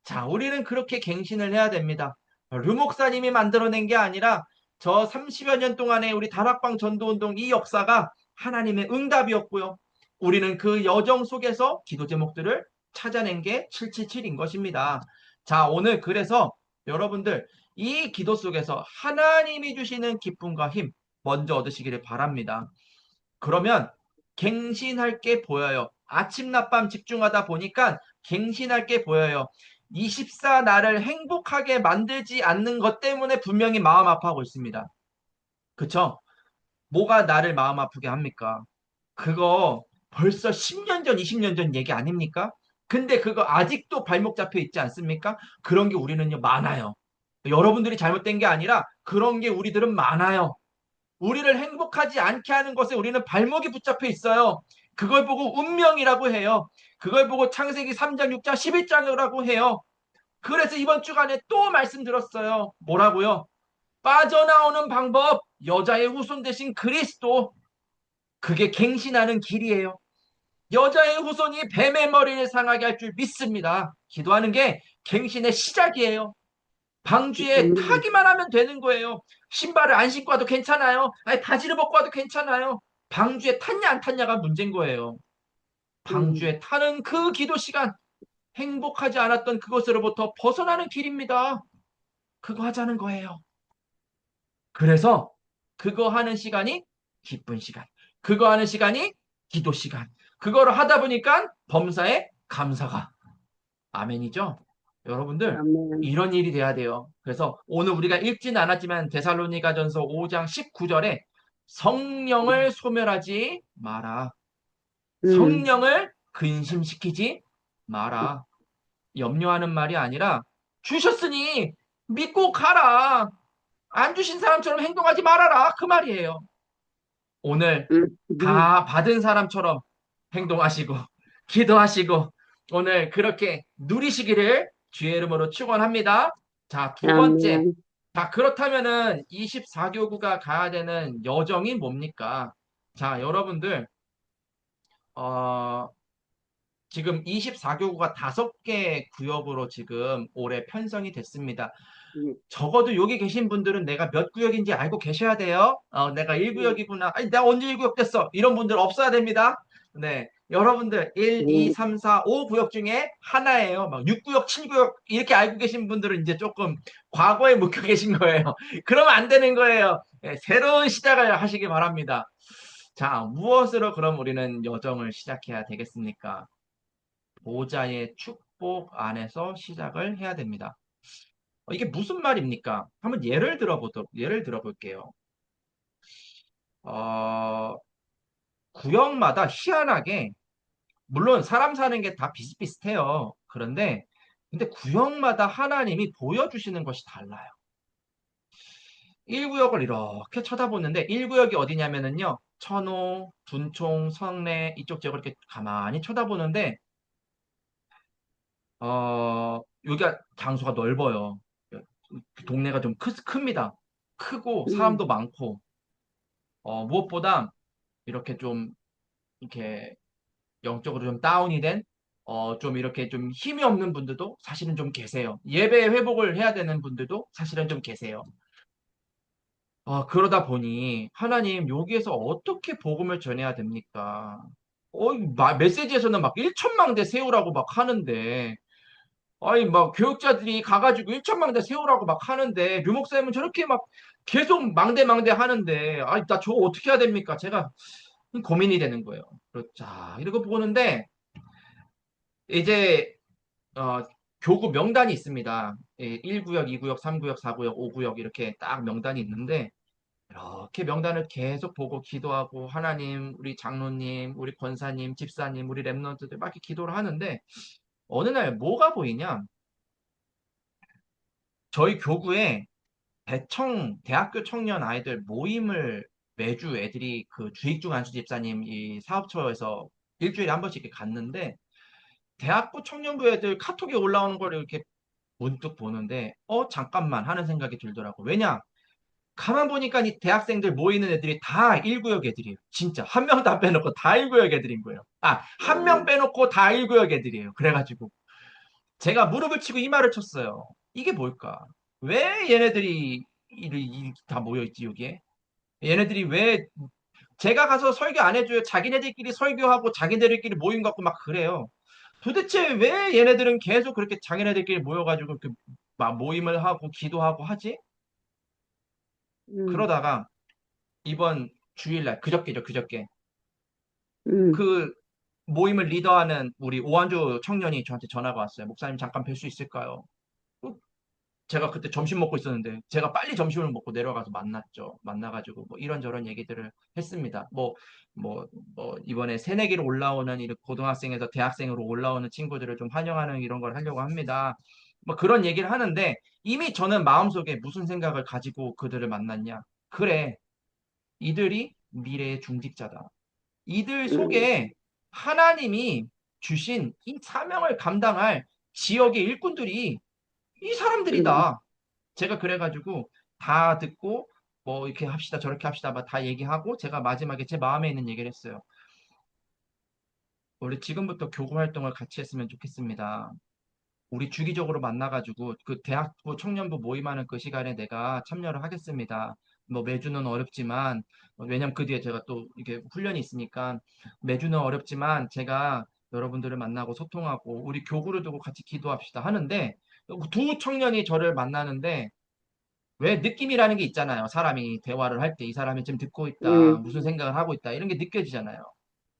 자, 우리는 그렇게 갱신을 해야 됩니다. 류 목사님이 만들어낸 게 아니라 저 30여 년 동안의 우리 다락방 전도운동 이 역사가 하나님의 응답이었고요. 우리는 그 여정 속에서 기도 제목들을 찾아낸 게 777인 것입니다. 자, 오늘 그래서 여러분들 이 기도 속에서 하나님이 주시는 기쁨과 힘 먼저 얻으시기를 바랍니다. 그러면 갱신할 게 보여요. 아침, 낮밤 집중하다 보니까 갱신할 게 보여요. 24 나를 행복하게 만들지 않는 것 때문에 분명히 마음 아파하고 있습니다. 그쵸? 뭐가 나를 마음 아프게 합니까? 그거 벌써 10년 전, 20년 전 얘기 아닙니까? 근데 그거 아직도 발목 잡혀 있지 않습니까? 그런 게 우리는요, 많아요. 여러분들이 잘못된 게 아니라 그런 게 우리들은 많아요. 우리를 행복하지 않게 하는 것에 우리는 발목이 붙잡혀 있어요. 그걸 보고 운명이라고 해요. 그걸 보고 창세기 3장, 6장, 11장이라고 해요. 그래서 이번 주간에 또 말씀드렸어요. 뭐라고요? 빠져나오는 방법, 여자의 후손 대신 그리스도. 그게 갱신하는 길이에요. 여자의 후손이 뱀의 머리를 상하게 할 줄 믿습니다. 기도하는 게 갱신의 시작이에요. 방주에 아멘. 타기만 하면 되는 거예요. 신발을 안 신고 와도 괜찮아요. 아니, 바지를 벗고 와도 괜찮아요. 방주에 탔냐 안 탔냐가 문제인 거예요. 방주에 타는 그 기도 시간, 행복하지 않았던 그것으로부터 벗어나는 길입니다. 그거 하자는 거예요. 그래서 그거 하는 시간이 기쁜 시간. 그거 하는 시간이 기도 시간. 그거를 하다 보니까 범사에 감사가. 아멘이죠? 여러분들, 아멘. 이런 일이 돼야 돼요. 그래서 오늘 우리가 읽지는 않았지만 데살로니가전서 5장 19절에 성령을 소멸하지 마라. 음, 성령을 근심시키지 마라. 염려하는 말이 아니라 주셨으니 믿고 가라. 안 주신 사람처럼 행동하지 말아라. 그 말이에요. 오늘 음, 다 받은 사람처럼 행동하시고 기도하시고 오늘 그렇게 누리시기를 주의 이름으로 축원합니다. 자, 두 번째. 아멘. 자, 그렇다면은 24교구가 가야 되는 여정이 뭡니까? 자, 여러분들 어, 지금 24교구가 5개 구역으로 지금 올해 편성이 됐습니다. 음, 적어도 여기 계신 분들은 내가 몇 구역인지 알고 계셔야 돼요. 내가 음, 1구역이구나. 아니, 내가 언제 1구역 됐어? 이런 분들 없어야 됩니다. 네. 여러분들 1, 2, 음, 3, 4, 5구역 중에 하나예요. 막 6구역, 7구역 이렇게 알고 계신 분들은 이제 조금 과거에 묵혀 계신 거예요. 그러면 안 되는 거예요. 네, 새로운 시작을 하시기 바랍니다. 자, 무엇으로 그럼 우리는 여정을 시작해야 되겠습니까? 보좌의 축복 안에서 시작을 해야 됩니다. 이게 무슨 말입니까? 한번 예를 들어볼게요. 어, 구역마다 희한하게, 물론 사람 사는 게 다 비슷비슷해요. 근데 구역마다 하나님이 보여주시는 것이 달라요. 1구역을 이렇게 쳐다보는데, 1구역이 어디냐면은요, 천호, 둔총, 성내, 이쪽 지역을 이렇게 가만히 쳐다보는데, 여기가 장소가 넓어요. 그 동네가 좀 큽니다. 크고, 음, 사람도 많고, 무엇보다 이렇게 좀 이렇게 영적으로 좀 다운이 된, 좀 이렇게 좀 힘이 없는 분들도 사실은 좀 계세요. 예배 회복을 해야 되는 분들도 사실은 좀 계세요. 그러다 보니 하나님 여기에서 어떻게 복음을 전해야 됩니까? 메시지에서는 막 1천망대 세우라고 막 하는데, 아니 막 교육자들이 가가지고 1천망대 세우라고 막 하는데 류목사님은 저렇게 막 계속 망대 하는데, 나 저거 어떻게 해야 됩니까? 제가 고민이 되는 거예요. 자, 이러고 보는데 이제 어, 교구 명단이 있습니다. 예, 1구역, 2구역, 3구역, 4구역, 5구역 이렇게 딱 명단이 있는데 이렇게 명단을 계속 보고 기도하고 하나님, 우리 장로님, 우리 권사님, 집사님, 우리 랩런트들 막 이렇게 기도를 하는데 어느 날 뭐가 보이냐? 저희 교구에 대학교 청년 아이들 모임을 매주 애들이 그 주익중 안수 집사님 이 사업처에서 일주일에 한 번씩 이렇게 갔는데 대학부 청년부 애들 카톡에 올라오는 걸 이렇게 문득 보는데 잠깐만 하는 생각이 들더라고. 왜냐? 가만 보니까 이 대학생들 모이는 애들이 다 1구역 애들이에요. 진짜 한 명 다 빼놓고 다 1구역 애들인 거예요. 아, 한 명 음, 빼놓고 다 1구역 애들이에요. 그래가지고 제가 무릎을 치고 이 말을 쳤어요. 이게 뭘까? 왜 얘네들이 다 모여있지 여기에? 얘네들이 왜 제가 가서 설교 안 해줘요? 자기네들끼리 설교하고 자기네들끼리 모임 갖고 막 그래요. 도대체 왜 얘네들은 계속 그렇게 자기네들끼리 모여가지고 막 모임을 하고 기도하고 하지? 음, 그러다가 이번 주일날 그저께죠 그저께 음, 그 모임을 리더하는 우리 오한주 청년이 저한테 전화가 왔어요. 목사님 잠깐 뵐 수 있을까요? 어, 제가 그때 점심 먹고 있었는데 제가 빨리 점심을 먹고 내려가서 만났죠. 만나가지고 뭐 이런저런 얘기들을 했습니다. 이번에 새내기로 올라오는 이 고등학생에서 대학생으로 올라오는 친구들을 좀 환영하는 이런 걸 하려고 합니다. 뭐 그런 얘기를 하는데 이미 저는 마음속에 무슨 생각을 가지고 그들을 만났냐? 그래, 이들이 미래의 중직자다. 이들 음, 속에 하나님이 주신 이 사명을 감당할 지역의 일꾼들이 이 음, 사람들이다. 제가 그래가지고 다 듣고 뭐 이렇게 합시다 저렇게 합시다 막 다 얘기하고 제가 마지막에 제 마음에 있는 얘기를 했어요. 우리 지금부터 교구 활동을 같이 했으면 좋겠습니다. 우리 주기적으로 만나가지고 그 대학부 청년부 모임하는 그 시간에 내가 참여를 하겠습니다. 뭐 매주는 어렵지만 왜냐면 그 뒤에 제가 또 이게 훈련이 있으니까 매주는 어렵지만 제가 여러분들을 만나고 소통하고 우리 교구를 두고 같이 기도합시다 하는데 두 청년이 저를 만나는데 왜 느낌이라는 게 있잖아요. 사람이 대화를 할 때 이 사람이 지금 듣고 있다, 무슨 음, 생각을 하고 있다 이런 게 느껴지잖아요.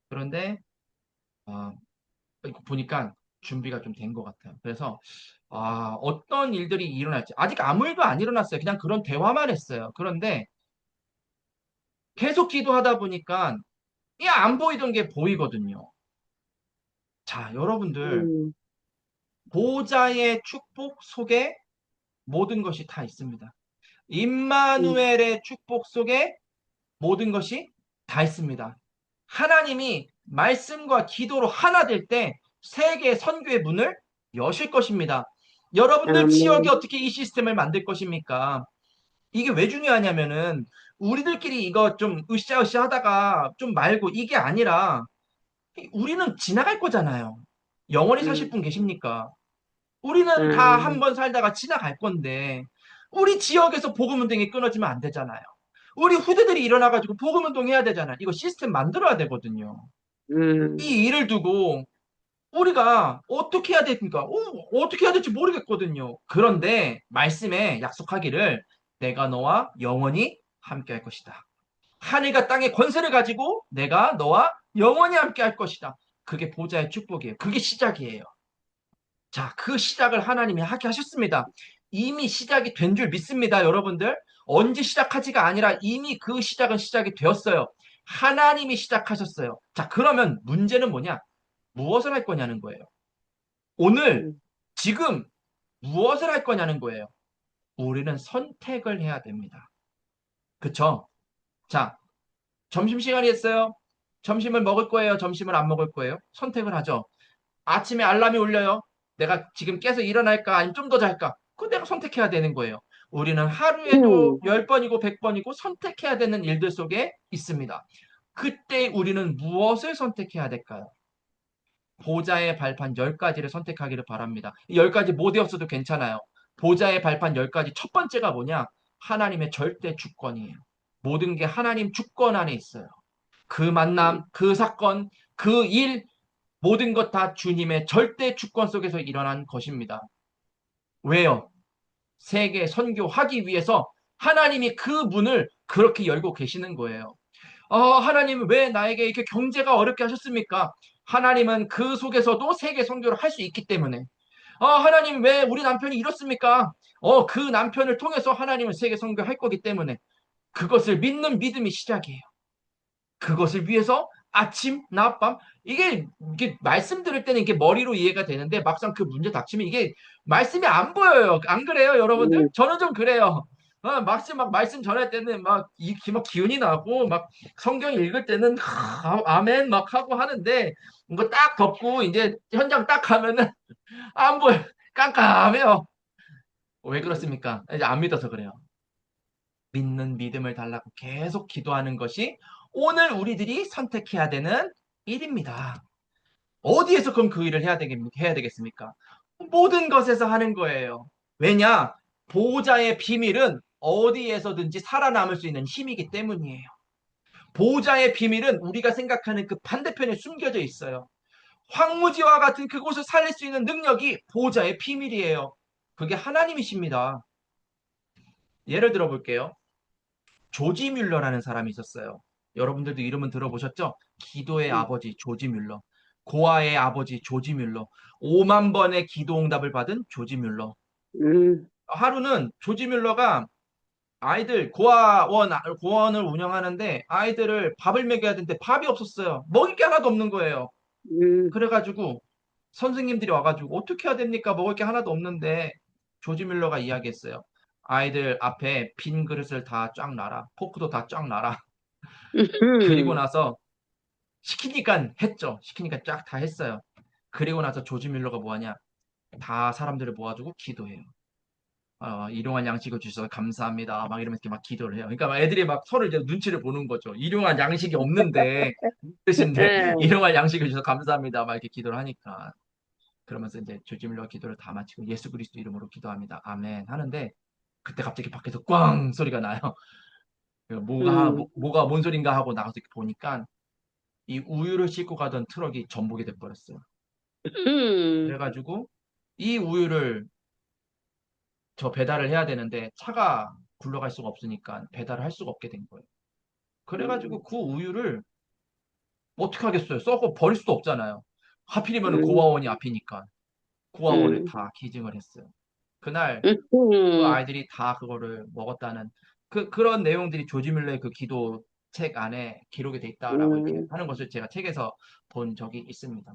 그런데 아, 이거 보니까 준비가 좀 된 것 같아요. 그래서 어떤 일들이 일어날지 아직 아무 일도 안 일어났어요. 그냥 그런 대화만 했어요. 그런데 계속 기도하다 보니까 이 안 보이던 게 보이거든요. 자, 여러분들 음, 보좌의 축복 속에 모든 것이 다 있습니다. 음, 임마누엘의 축복 속에 모든 것이 다 있습니다. 하나님이 말씀과 기도로 하나 될 때 세계 선교의 문을 여실 것입니다. 여러분들 지역에 아멘. 어떻게 이 시스템을 만들 것입니까? 이게 왜 중요하냐면은 우리들끼리 이거 좀 으쌰으쌰 하다가 좀 말고 이게 아니라 우리는 지나갈 거잖아요. 영원히 사실 음, 분 계십니까? 우리는 다 한 아멘. 번 살다가 지나갈 건데 우리 지역에서 복음 운동이 끊어지면 안 되잖아요. 우리 후대들이 일어나가지고 복음 운동 해야 되잖아요. 이거 시스템 만들어야 되거든요. 음, 이 일을 두고 우리가 어떻게 해야 됩니까? 어떻게 해야 될지 모르겠거든요. 그런데 말씀에 약속하기를 내가 너와 영원히 함께 할 것이다. 하늘과 땅의 권세를 가지고 내가 너와 영원히 함께 할 것이다. 그게 보좌의 축복이에요. 그게 시작이에요. 자, 그 시작을 하나님이 하게 하셨습니다. 이미 시작이 된 줄 믿습니다, 여러분들. 언제 시작하지가 아니라 이미 그 시작은 시작이 되었어요. 하나님이 시작하셨어요. 자, 그러면 문제는 뭐냐? 무엇을 할 거냐는 거예요. 오늘, 음, 지금 무엇을 할 거냐는 거예요. 우리는 선택을 해야 됩니다. 그쵸? 자, 점심시간이 됐어요. 점심을 먹을 거예요? 점심을 안 먹을 거예요? 선택을 하죠. 아침에 알람이 울려요. 내가 지금 깨서 일어날까? 아니면 좀 더 잘까? 그거 내가 선택해야 되는 거예요. 우리는 하루에도 음, 10번이고 100번이고 선택해야 되는 일들 속에 있습니다. 그때 우리는 무엇을 선택해야 될까요? 보좌의 발판 10가지를 선택하기를 바랍니다. 10가지 못 외웠어도 괜찮아요. 보좌의 발판 10가지 첫 번째가 뭐냐? 하나님의 절대 주권이에요. 모든 게 하나님 주권 안에 있어요. 그 만남, 그 사건, 그 일, 모든 것 다 주님의 절대 주권 속에서 일어난 것입니다. 왜요? 세계 선교하기 위해서 하나님이 그 문을 그렇게 열고 계시는 거예요. 하나님은 왜 나에게 이렇게 경제가 어렵게 하셨습니까? 하나님은 그 속에서도 세계 선교를 할 수 있기 때문에. 하나님 왜 우리 남편이 이렇습니까? 그 남편을 통해서 하나님은 세계 선교할 거기 때문에 그것을 믿는 믿음이 시작이에요. 그것을 위해서 아침, 낮밤 이게 말씀 들을 때는 이게 머리로 이해가 되는데 막상 그 문제 닥치면 이게 말씀이 안 보여요. 안 그래요, 여러분들? 저는 좀 그래요. 막상 말씀 전할 때는 막 기운이 나고 막 성경 읽을 때는 아멘 막 하고 하는데 이거 딱 덮고 이제 현장 딱 가면은 안 보여. 깜깜해요. 왜 그렇습니까? 이제 안 믿어서 그래요. 믿는 믿음을 달라고 계속 기도하는 것이 오늘 우리들이 선택해야 되는 일입니다. 어디에서 그럼 그 일을 해야 되겠습니까? 모든 것에서 하는 거예요. 왜냐? 보호자의 비밀은 어디에서든지 살아남을 수 있는 힘이기 때문이에요. 보호자의 비밀은 우리가 생각하는 그 반대편에 숨겨져 있어요. 황무지와 같은 그곳을 살릴 수 있는 능력이 보호자의 비밀이에요. 그게 하나님이십니다. 예를 들어 볼게요. 조지 뮬러라는 사람이 있었어요. 여러분들도 이름은 들어보셨죠? 기도의 아버지 조지 뮬러, 고아의 아버지 조지 뮬러, 5만 번의 기도 응답을 받은 조지 뮬러. 하루는 조지 뮬러가 아이들 고아원을 운영하는데 아이들을 밥을 먹여야 되는데 밥이 없었어요. 먹을 게 하나도 없는 거예요. 그래가지고 선생님들이 와가지고 어떻게 해야 됩니까? 먹을 게 하나도 없는데 조지 뮬러가 이야기했어요. 아이들 앞에 빈 그릇을 다 쫙 놔라. 포크도 다 쫙 놔라. 그리고 나서 시키니까 했죠. 시키니까 쫙 다 했어요. 그리고 나서 조지 뮬러가 뭐하냐? 다 사람들을 모아주고 기도해요. 일용할 양식을 주셔서 감사합니다. 막 이러면서 이렇게 막 기도를 해요. 그러니까 막 애들이 막 서로 이제 눈치를 보는 거죠. 일용할 양식이 없는데 뜻인데 일용할 양식을 주셔서 감사합니다. 막 이렇게 기도를 하니까 그러면서 이제 조지 뮬러 기도를 다 마치고 예수 그리스도 이름으로 기도합니다. 아멘 하는데 그때 갑자기 밖에서 꽝 소리가 나요. 뭐가 뭔 소린가 하고 나가서 이렇게 보니까 이 우유를 싣고 가던 트럭이 전복이 돼버렸어요. 그래가지고 이 우유를 저 배달을 해야 되는데 차가 굴러갈 수가 없으니까 배달을 할 수가 없게 된 거예요. 그래가지고 그 우유를 어떻게 하겠어요? 썩고 버릴 수도 없잖아요. 하필이면 고아원이 앞이니까 고아원에 다 기증을 했어요. 그날 그 아이들이 다 그거를 먹었다는 그런 내용들이 조지 밀러의 그 기도 책 안에 기록이 돼 있다라고 이렇게 하는 것을 제가 책에서 본 적이 있습니다.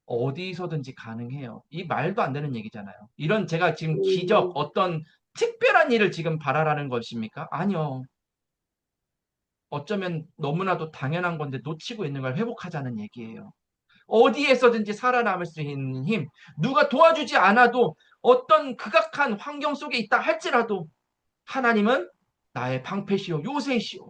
어디서든지 가능해요. 이 말도 안 되는 얘기잖아요. 이런 제가 지금 기적, 어떤 특별한 일을 지금 바라라는 것입니까? 아니요. 어쩌면 너무나도 당연한 건데 놓치고 있는 걸 회복하자는 얘기예요. 어디에서든지 살아남을 수 있는 힘, 누가 도와주지 않아도 어떤 극악한 환경 속에 있다 할지라도 하나님은 나의 방패시오, 요새시오.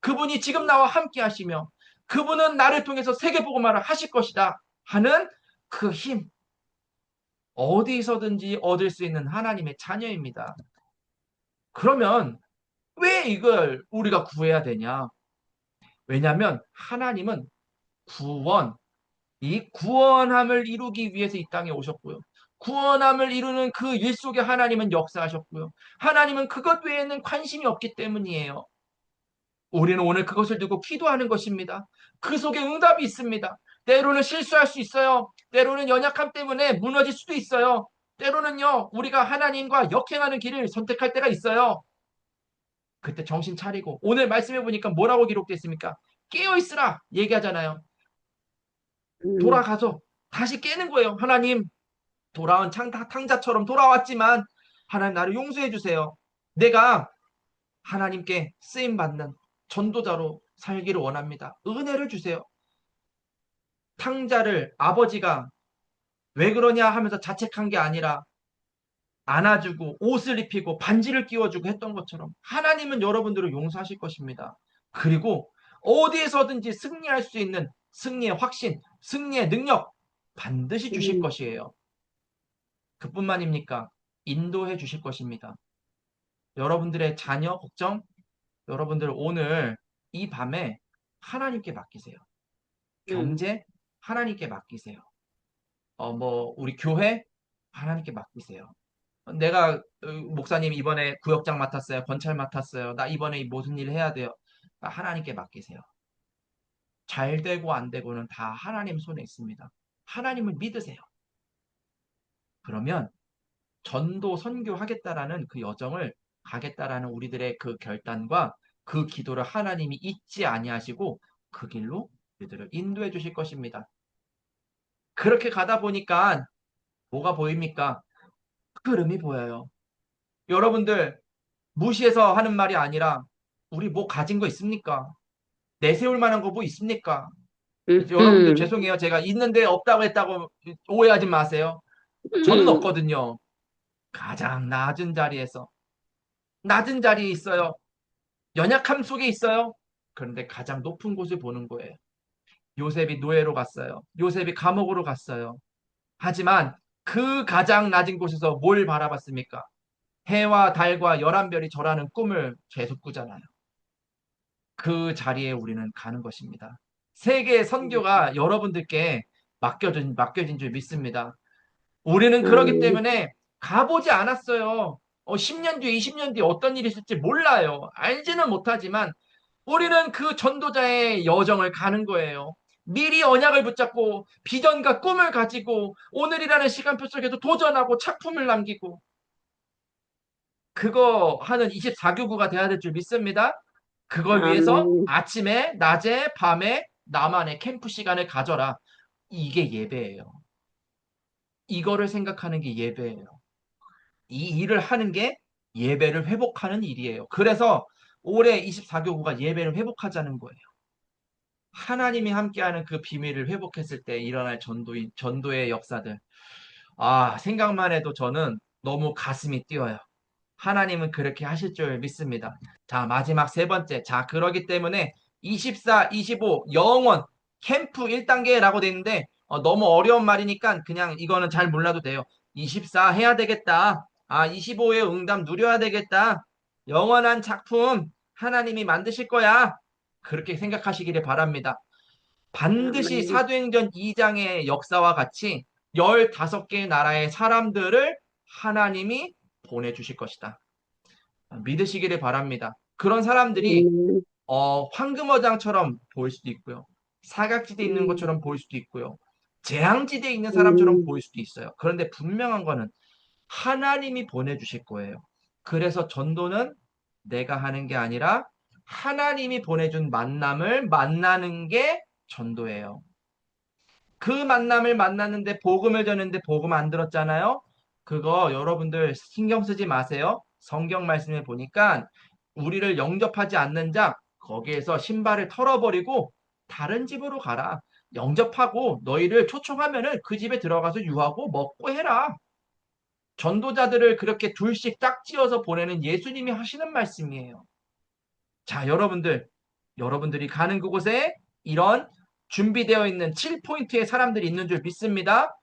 그분이 지금 나와 함께 하시며 그분은 나를 통해서 세계복음화를 하실 것이다 하는 그 힘, 어디서든지 얻을 수 있는 하나님의 자녀입니다. 그러면 왜 이걸 우리가 구해야 되냐? 왜냐하면 하나님은 구원, 이 구원함을 이루기 위해서 이 땅에 오셨고요. 구원함을 이루는 그 일 속에 하나님은 역사하셨고요. 하나님은 그것 외에는 관심이 없기 때문이에요. 우리는 오늘 그것을 두고 기도하는 것입니다. 그 속에 응답이 있습니다. 때로는 실수할 수 있어요. 때로는 연약함 때문에 무너질 수도 있어요. 때로는요, 우리가 하나님과 역행하는 길을 선택할 때가 있어요. 그때 정신 차리고, 오늘 말씀해 보니까 뭐라고 기록되어 있습니까? 깨어 있으라 얘기하잖아요. 돌아가서 다시 깨는 거예요. 하나님, 돌아온 탕자처럼 돌아왔지만, 하나님 나를 용서해 주세요. 내가 하나님께 쓰임 받는 전도자로 살기를 원합니다. 은혜를 주세요. 탕자를 아버지가 왜 그러냐 하면서 자책한 게 아니라 안아주고 옷을 입히고 반지를 끼워주고 했던 것처럼 하나님은 여러분들을 용서하실 것입니다. 그리고 어디에서든지 승리할 수 있는 승리의 확신, 승리의 능력 반드시 주실 것이에요. 그뿐만입니까? 인도해 주실 것입니다. 여러분들의 자녀 걱정, 여러분들 오늘 이 밤에 하나님께 맡기세요. 경제 하나님께 맡기세요. 우리 교회 하나님께 맡기세요. 내가 목사님 이번에 구역장 맡았어요. 권찰 맡았어요. 나 이번에 무슨 일 해야 돼요. 하나님께 맡기세요. 잘 되고 안 되고는 다 하나님 손에 있습니다. 하나님을 믿으세요. 그러면 전도 선교하겠다라는 그 여정을 가겠다라는 우리들의 그 결단과 그 기도를 하나님이 잊지 아니하시고 그 길로 우리들을 인도해 주실 것입니다. 그렇게 가다 보니까 뭐가 보입니까? 흐름이 보여요. 여러분들 무시해서 하는 말이 아니라 우리 뭐 가진 거 있습니까? 내세울 만한 거 뭐 있습니까? 여러분들 음, 죄송해요. 제가 있는데 없다고 했다고 오해하지 마세요. 저는 음, 없거든요. 가장 낮은 자리에 있어요. 연약함 속에 있어요. 그런데 가장 높은 곳을 보는 거예요. 요셉이 노예로 갔어요. 요셉이 감옥으로 갔어요. 하지만 그 가장 낮은 곳에서 뭘 바라봤습니까? 해와 달과 열한 별이 절하는 꿈을 계속 꾸잖아요. 그 자리에 우리는 가는 것입니다. 세계 선교가 여러분들께 맡겨진 줄 믿습니다. 우리는 그러기 아멘. 때문에 가보지 않았어요. 10년 뒤에, 20년 뒤에 어떤 일이 있을지 몰라요. 알지는 못하지만 우리는 그 전도자의 여정을 가는 거예요. 미리 언약을 붙잡고 비전과 꿈을 가지고 오늘이라는 시간표 속에도 도전하고 작품을 남기고 그거 하는 24교구가 돼야 될 줄 믿습니다. 그걸 위해서 아멘. 아침에, 낮에, 밤에 나만의 캠프 시간을 가져라. 이게 예배예요. 이거를 생각하는 게 예배예요. 이 일을 하는 게 예배를 회복하는 일이에요. 그래서 올해 24교구가 예배를 회복하자는 거예요. 하나님이 함께하는 그 비밀을 회복했을 때 일어날 전도의 역사들. 생각만 해도 저는 너무 가슴이 뛰어요. 하나님은 그렇게 하실 줄 믿습니다. 자, 마지막 세 번째. 자, 그러기 때문에 24, 25, 영원, 캠프 1단계라고 돼 있는데, 너무 어려운 말이니까 그냥 이거는 잘 몰라도 돼요. 24 해야 되겠다. 25의 응답 누려야 되겠다. 영원한 작품 하나님이 만드실 거야. 그렇게 생각하시기를 바랍니다. 반드시 아멘. 사도행전 2장의 역사와 같이 15개의 나라의 사람들을 하나님이 보내주실 것이다. 믿으시기를 바랍니다. 그런 사람들이 아멘. 황금어장처럼 보일 수도 있고요. 사각지대에 있는 음, 것처럼 보일 수도 있고요. 재앙지대에 있는 사람처럼 음, 보일 수도 있어요. 그런데 분명한 거는 하나님이 보내주실 거예요. 그래서 전도는 내가 하는 게 아니라 하나님이 보내준 만남을 만나는 게 전도예요. 그 만남을 만났는데 복음을 전했는데 복음 안 들었잖아요. 그거 여러분들 신경 쓰지 마세요. 성경 말씀에 보니까 우리를 영접하지 않는 자 거기에서 신발을 털어버리고 다른 집으로 가라. 영접하고 너희를 초청하면은 그 집에 들어가서 유하고 먹고 해라. 전도자들을 그렇게 둘씩 짝지어서 보내는 예수님이 하시는 말씀이에요. 자, 여러분들이 가는 그곳에 이런 준비되어 있는 7포인트의 사람들이 있는 줄 믿습니다.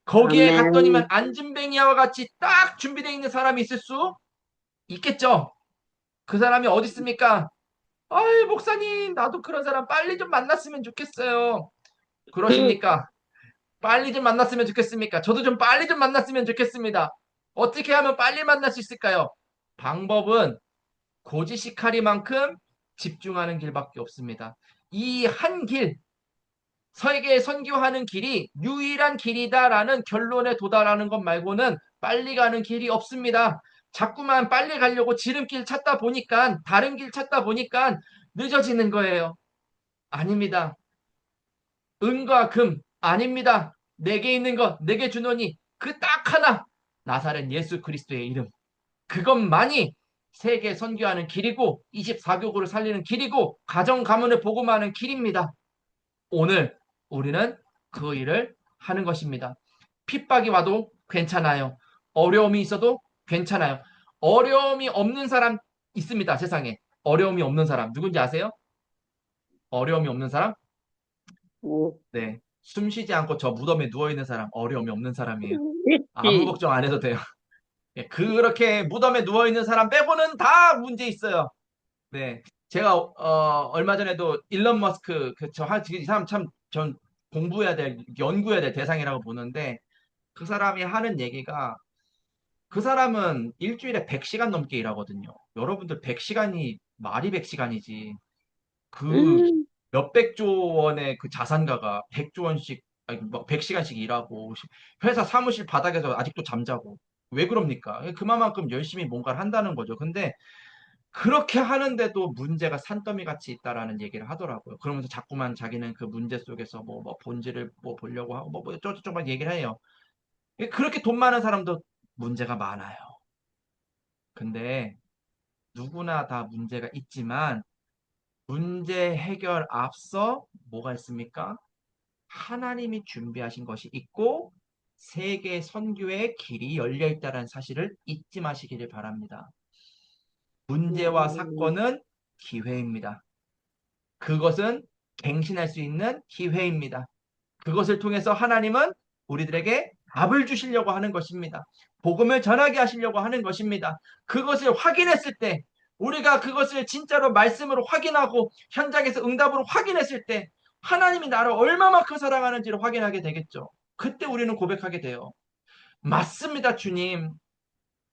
거기에 갔더니만 아멘. 안진뱅이와 같이 딱 준비되어 있는 사람이 있을 수 있겠죠? 그 사람이 어디 있습니까? 아이, 목사님, 나도 그런 사람 빨리 좀 만났으면 좋겠어요. 그러십니까? 빨리 좀 만났으면 좋겠습니까? 저도 좀 빨리 좀 만났으면 좋겠습니다. 어떻게 하면 빨리 만날 수 있을까요? 방법은 고지식하리만큼 집중하는 길밖에 없습니다. 이 한 길, 세계 선교하는 길이 유일한 길이다라는 결론에 도달하는 것 말고는 빨리 가는 길이 없습니다. 자꾸만 빨리 가려고 지름길 찾다 보니까 다른 길 찾다 보니까 늦어지는 거예요. 아닙니다. 은과 금 아닙니다. 내게 있는 것 내게 주노니 그 딱 하나 나사렛 예수 그리스도의 이름 그것만이 세계 선교하는 길이고 24교구를 살리는 길이고 가정 가문을 복음하는 길입니다. 오늘 우리는 그 일을 하는 것입니다. 핍박이 와도 괜찮아요. 어려움이 있어도 괜찮아요. 어려움이 없는 사람 있습니다. 세상에. 어려움이 없는 사람 누군지 아세요? 어려움이 없는 사람? 오, 네. 숨 쉬지 않고 저 무덤에 누워 있는 사람 어려움이 없는 사람이에요. 아무 있지. 걱정 안 해도 돼요. 예, 그렇게 무덤에 누워 있는 사람 빼고는 다 문제 있어요. 네. 제가 얼마 전에도 일론 머스크 이 사람 참 전 공부해야 될 연구해야 될 대상이라고 보는데 그 사람이 하는 얘기가 그 사람은 일주일에 100시간 넘게 일하거든요. 여러분들 100시간이 말이 100시간이지. 그 음, 몇백 조 원의 그 자산가가 100조 원씩 아니, 막 100시간씩 일하고 회사 사무실 바닥에서 아직도 잠자고 왜 그럽니까? 그만큼 열심히 뭔가를 한다는 거죠. 근데 그렇게 하는데도 문제가 산더미 같이 있다라는 얘기를 하더라고요. 그러면서 자꾸만 자기는 그 문제 속에서 뭐 본질을 뭐 보려고 하고 뭐 어쩌고저쩌고 막 얘기를 해요. 그렇게 돈 많은 사람도 문제가 많아요. 근데 누구나 다 문제가 있지만 문제 해결 앞서 뭐가 있습니까? 하나님이 준비하신 것이 있고 세계 선교의 길이 열려 있다는 사실을 잊지 마시기를 바랍니다. 문제와 아멘. 사건은 기회입니다. 그것은 갱신할 수 있는 기회입니다. 그것을 통해서 하나님은 우리들에게 답을 주시려고 하는 것입니다. 복음을 전하게 하시려고 하는 것입니다. 그것을 확인했을 때, 우리가 그것을 진짜로 말씀으로 확인하고 현장에서 응답으로 확인했을 때, 하나님이 나를 얼마만큼 사랑하는지를 확인하게 되겠죠. 그때 우리는 고백하게 돼요. 맞습니다, 주님.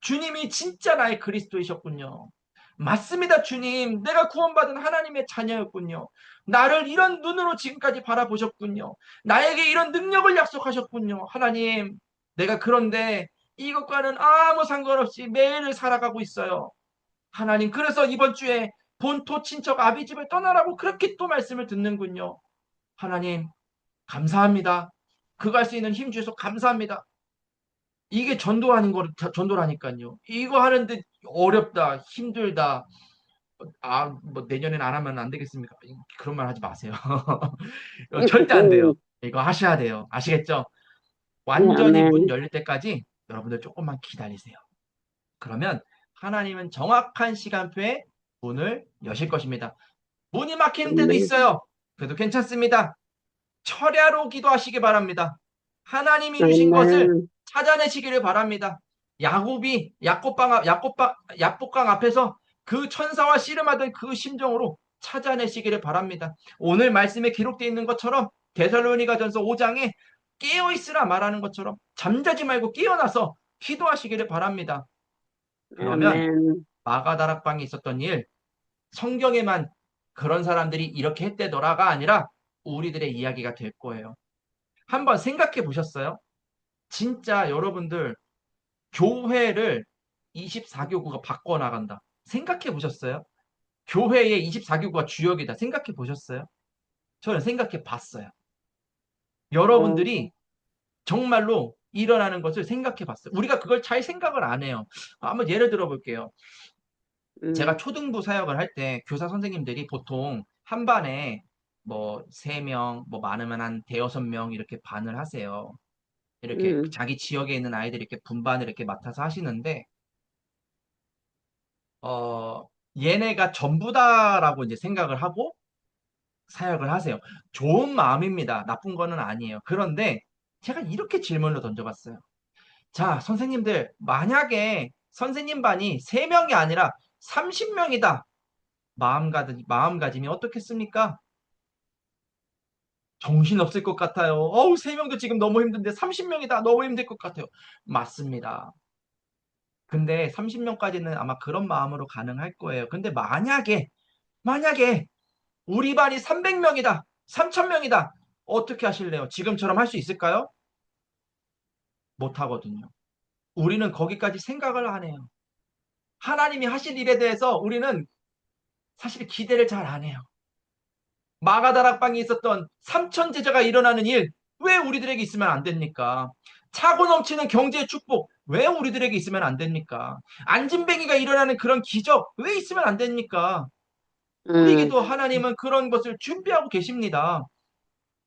주님이 진짜 나의 그리스도이셨군요. 맞습니다, 주님. 내가 구원받은 하나님의 자녀였군요. 나를 이런 눈으로 지금까지 바라보셨군요. 나에게 이런 능력을 약속하셨군요. 하나님, 내가 그런데 이것과는 아무 상관없이 매일을 살아가고 있어요. 하나님, 그래서 이번 주에 본토 친척 아비집을 떠나라고 그렇게 또 말씀을 듣는군요. 하나님, 감사합니다. 그거 할 수 있는 힘 주셔서 감사합니다. 이게 전도라니까요. 이거 하는데 어렵다, 힘들다. 아, 뭐 내년엔 안 하면 안 되겠습니까? 그런 말 하지 마세요. 절대 안 돼요. 이거 하셔야 돼요. 아시겠죠? 완전히 문 아멘. 열릴 때까지 여러분들 조금만 기다리세요. 그러면 하나님은 정확한 시간표에 문을 여실 것입니다. 문이 막히는 때도 아멘. 있어요. 그래도 괜찮습니다. 철야로 기도하시기 바랍니다. 하나님이 주신 것을 아멘. 찾아내시기를 바랍니다. 야곱이 약복강 앞에서 그 천사와 씨름하던 그 심정으로 찾아내시기를 바랍니다. 오늘 말씀에 기록되어 있는 것처럼 데살로니가전서 5장에 깨어 있으라 말하는 것처럼 잠자지 말고 깨어나서 기도하시기를 바랍니다. 그러면 아멘. 마가다락방에 있었던 일, 성경에만 그런 사람들이 이렇게 했대더라가 아니라 우리들의 이야기가 될 거예요. 한번 생각해 보셨어요? 진짜 여러분들 교회를 24교구가 바꿔나간다. 생각해 보셨어요? 교회의 24교구가 주역이다. 생각해 보셨어요? 저는 생각해 봤어요. 어, 여러분들이 정말로 일어나는 것을 생각해 봤어요. 우리가 그걸 잘 생각을 안 해요. 한번 예를 들어 볼게요. 제가 음, 초등부 사역을 할 때 교사 선생님들이 보통 한 반에 뭐 3명, 뭐 많으면 한 대여섯 명 이렇게 반을 하세요. 이렇게 음, 자기 지역에 있는 아이들이 이렇게 분반을 이렇게 맡아서 하시는데, 어, 얘네가 전부다라고 이제 생각을 하고 사역을 하세요. 좋은 마음입니다. 나쁜 거는 아니에요. 그런데 제가 이렇게 질문을 던져봤어요. 자, 선생님들, 만약에 선생님 반이 3명이 아니라 30명이다. 마음가짐이 어떻겠습니까? 정신없을 것 같아요. 어우, 3명도 지금 너무 힘든데 30명이다. 너무 힘들 것 같아요. 맞습니다. 근데 30명까지는 아마 그런 마음으로 가능할 거예요. 근데 만약에 우리 반이 300명이다. 3000명이다. 어떻게 하실래요? 지금처럼 할 수 있을까요? 못 하거든요. 우리는 거기까지 생각을 안 해요. 하나님이 하실 일에 대해서 우리는 사실 기대를 잘 안 해요. 마가다락방에 있었던 삼천 제자가 일어나는 일, 왜 우리들에게 있으면 안 됩니까? 차고 넘치는 경제의 축복, 왜 우리들에게 있으면 안 됩니까? 안진뱅이가 일어나는 그런 기적, 왜 있으면 안 됩니까? 음, 우리에게도 하나님은 그런 것을 준비하고 계십니다.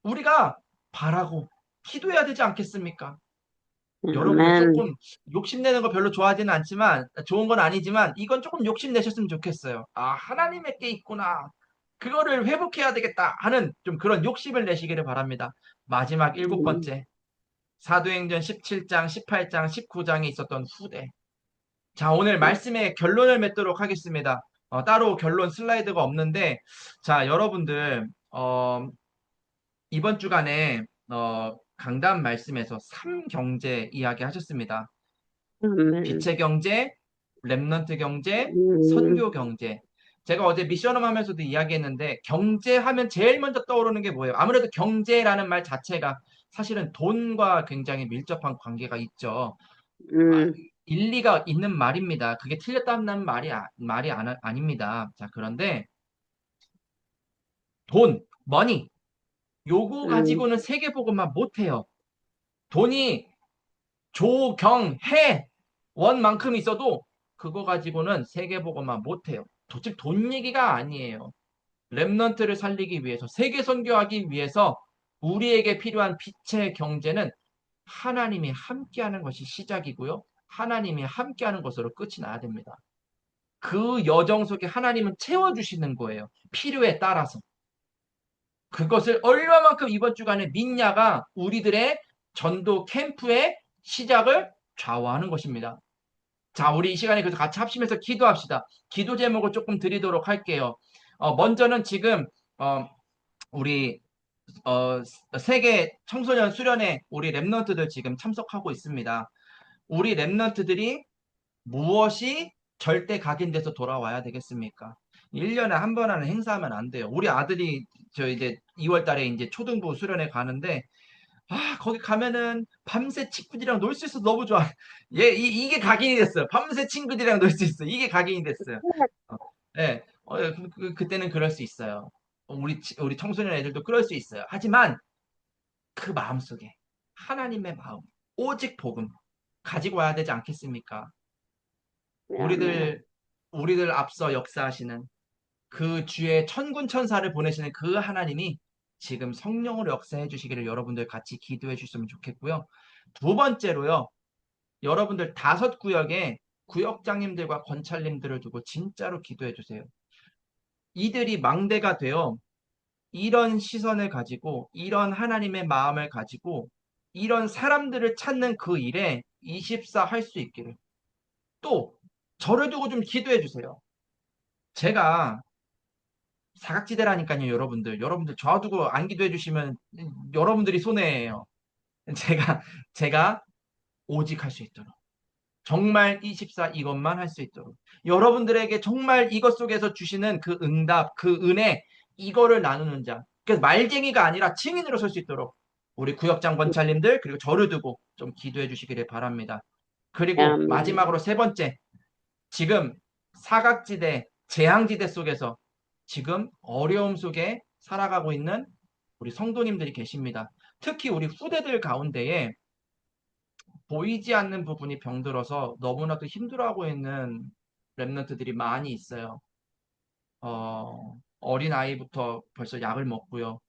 우리가 바라고 기도해야 되지 않겠습니까? 여러분들 아멘. 조금 욕심내는 거 별로 좋아하지는 않지만, 좋은 건 아니지만, 이건 조금 욕심내셨으면 좋겠어요. 아, 하나님의 게 있구나. 그거를 회복해야 되겠다 하는 좀 그런 욕심을 내시기를 바랍니다. 마지막 일곱 음, 번째. 사도행전 17장, 18장, 19장에 있었던 후대. 자, 오늘 말씀의 결론을 맺도록 하겠습니다. 따로 결론 슬라이드가 없는데, 자, 여러분들, 이번 주간에, 강단 말씀에서 삼경제 이야기 하셨습니다. 아멘. 빛의 경제, 랩넌트 경제, 음, 선교 경제. 제가 어제 미션홈 하면서도 이야기했는데 경제하면 제일 먼저 떠오르는 게 뭐예요? 아무래도 경제라는 말 자체가 사실은 돈과 굉장히 밀접한 관계가 있죠. 아, 음, 일리가 있는 말입니다. 그게 틀렸다는 말이 아닙니다. 자, 그런데 돈, 머니, 요거 음, 가지고는 세계보고만 못해요. 돈이 조, 경, 해, 원만큼 있어도 그거 가지고는 세계보고만 못해요. 즉 돈 얘기가 아니에요. 렘넌트를 살리기 위해서, 세계 선교하기 위해서 우리에게 필요한 빛의 경제는 하나님이 함께하는 것이 시작이고요. 하나님이 함께하는 것으로 끝이 나야 됩니다. 그 여정 속에 하나님은 채워주시는 거예요. 필요에 따라서. 그것을 얼마만큼 이번 주간에 믿냐가 우리들의 전도 캠프의 시작을 좌우하는 것입니다. 자, 우리 이 시간에 그래서 같이 합심해서 기도합시다. 기도 제목을 조금 드리도록 할게요. 먼저는 지금 우리 세계 청소년 수련회 우리 랩런트들 지금 참석하고 있습니다. 우리 랩런트들이 무엇이 절대 각인돼서 돌아와야 되겠습니까? 1년에 한 번 하는 행사하면 안 돼요. 우리 아들이 저 이제 2월 달에 이제 초등부 수련회 가는데 거기 가면은 밤새 친구들이랑 놀 수 있어서 너무 좋아. 이게 각인이 됐어요. 밤새 친구들이랑 놀 수 있어. 이게 각인이 됐어요. 어, 예. 그때는 그럴 수 있어요. 우리 청소년 애들도 그럴 수 있어요. 하지만 그 마음속에 하나님의 마음, 오직 복음 가지고 와야 되지 않겠습니까? 아멘. 우리들 우리들 앞서 역사하시는 그 주의 천군 천사를 보내시는 그 하나님이 지금 성령으로 역사해 주시기를 여러분들 같이 기도해 주셨으면 좋겠고요. 두 번째로요. 여러분들 5구역에 구역장님들과 권찰님들을 두고 진짜로 기도해 주세요. 이들이 망대가 되어 이런 시선을 가지고 이런 하나님의 마음을 가지고 이런 사람들을 찾는 그 일에 24 할 수 있기를. 또 저를 두고 좀 기도해 주세요. 제가 사각지대라니까요, 여러분들 저두고 안 기도해 주시면 여러분들이 손해예요. 제가 오직 할 수 있도록. 정말 24 이것만 할 수 있도록. 여러분들에게 정말 이것 속에서 주시는 그 응답, 그 은혜, 이거를 나누는 자. 그래서 말쟁이가 아니라 증인으로 설 수 있도록 우리 구역장 권찰님들 그리고 저를 두고 좀 기도해 주시기를 바랍니다. 그리고 아멘. 마지막으로 세 번째, 지금 사각지대, 재앙지대 속에서 지금 어려움 속에 살아가고 있는 우리 성도님들이 계십니다. 특히 우리 후대들 가운데에 보이지 않는 부분이 병들어서 너무나도 힘들어하고 있는 랩런트들이 많이 있어요. 어린 아이부터 벌써 약을 먹고요.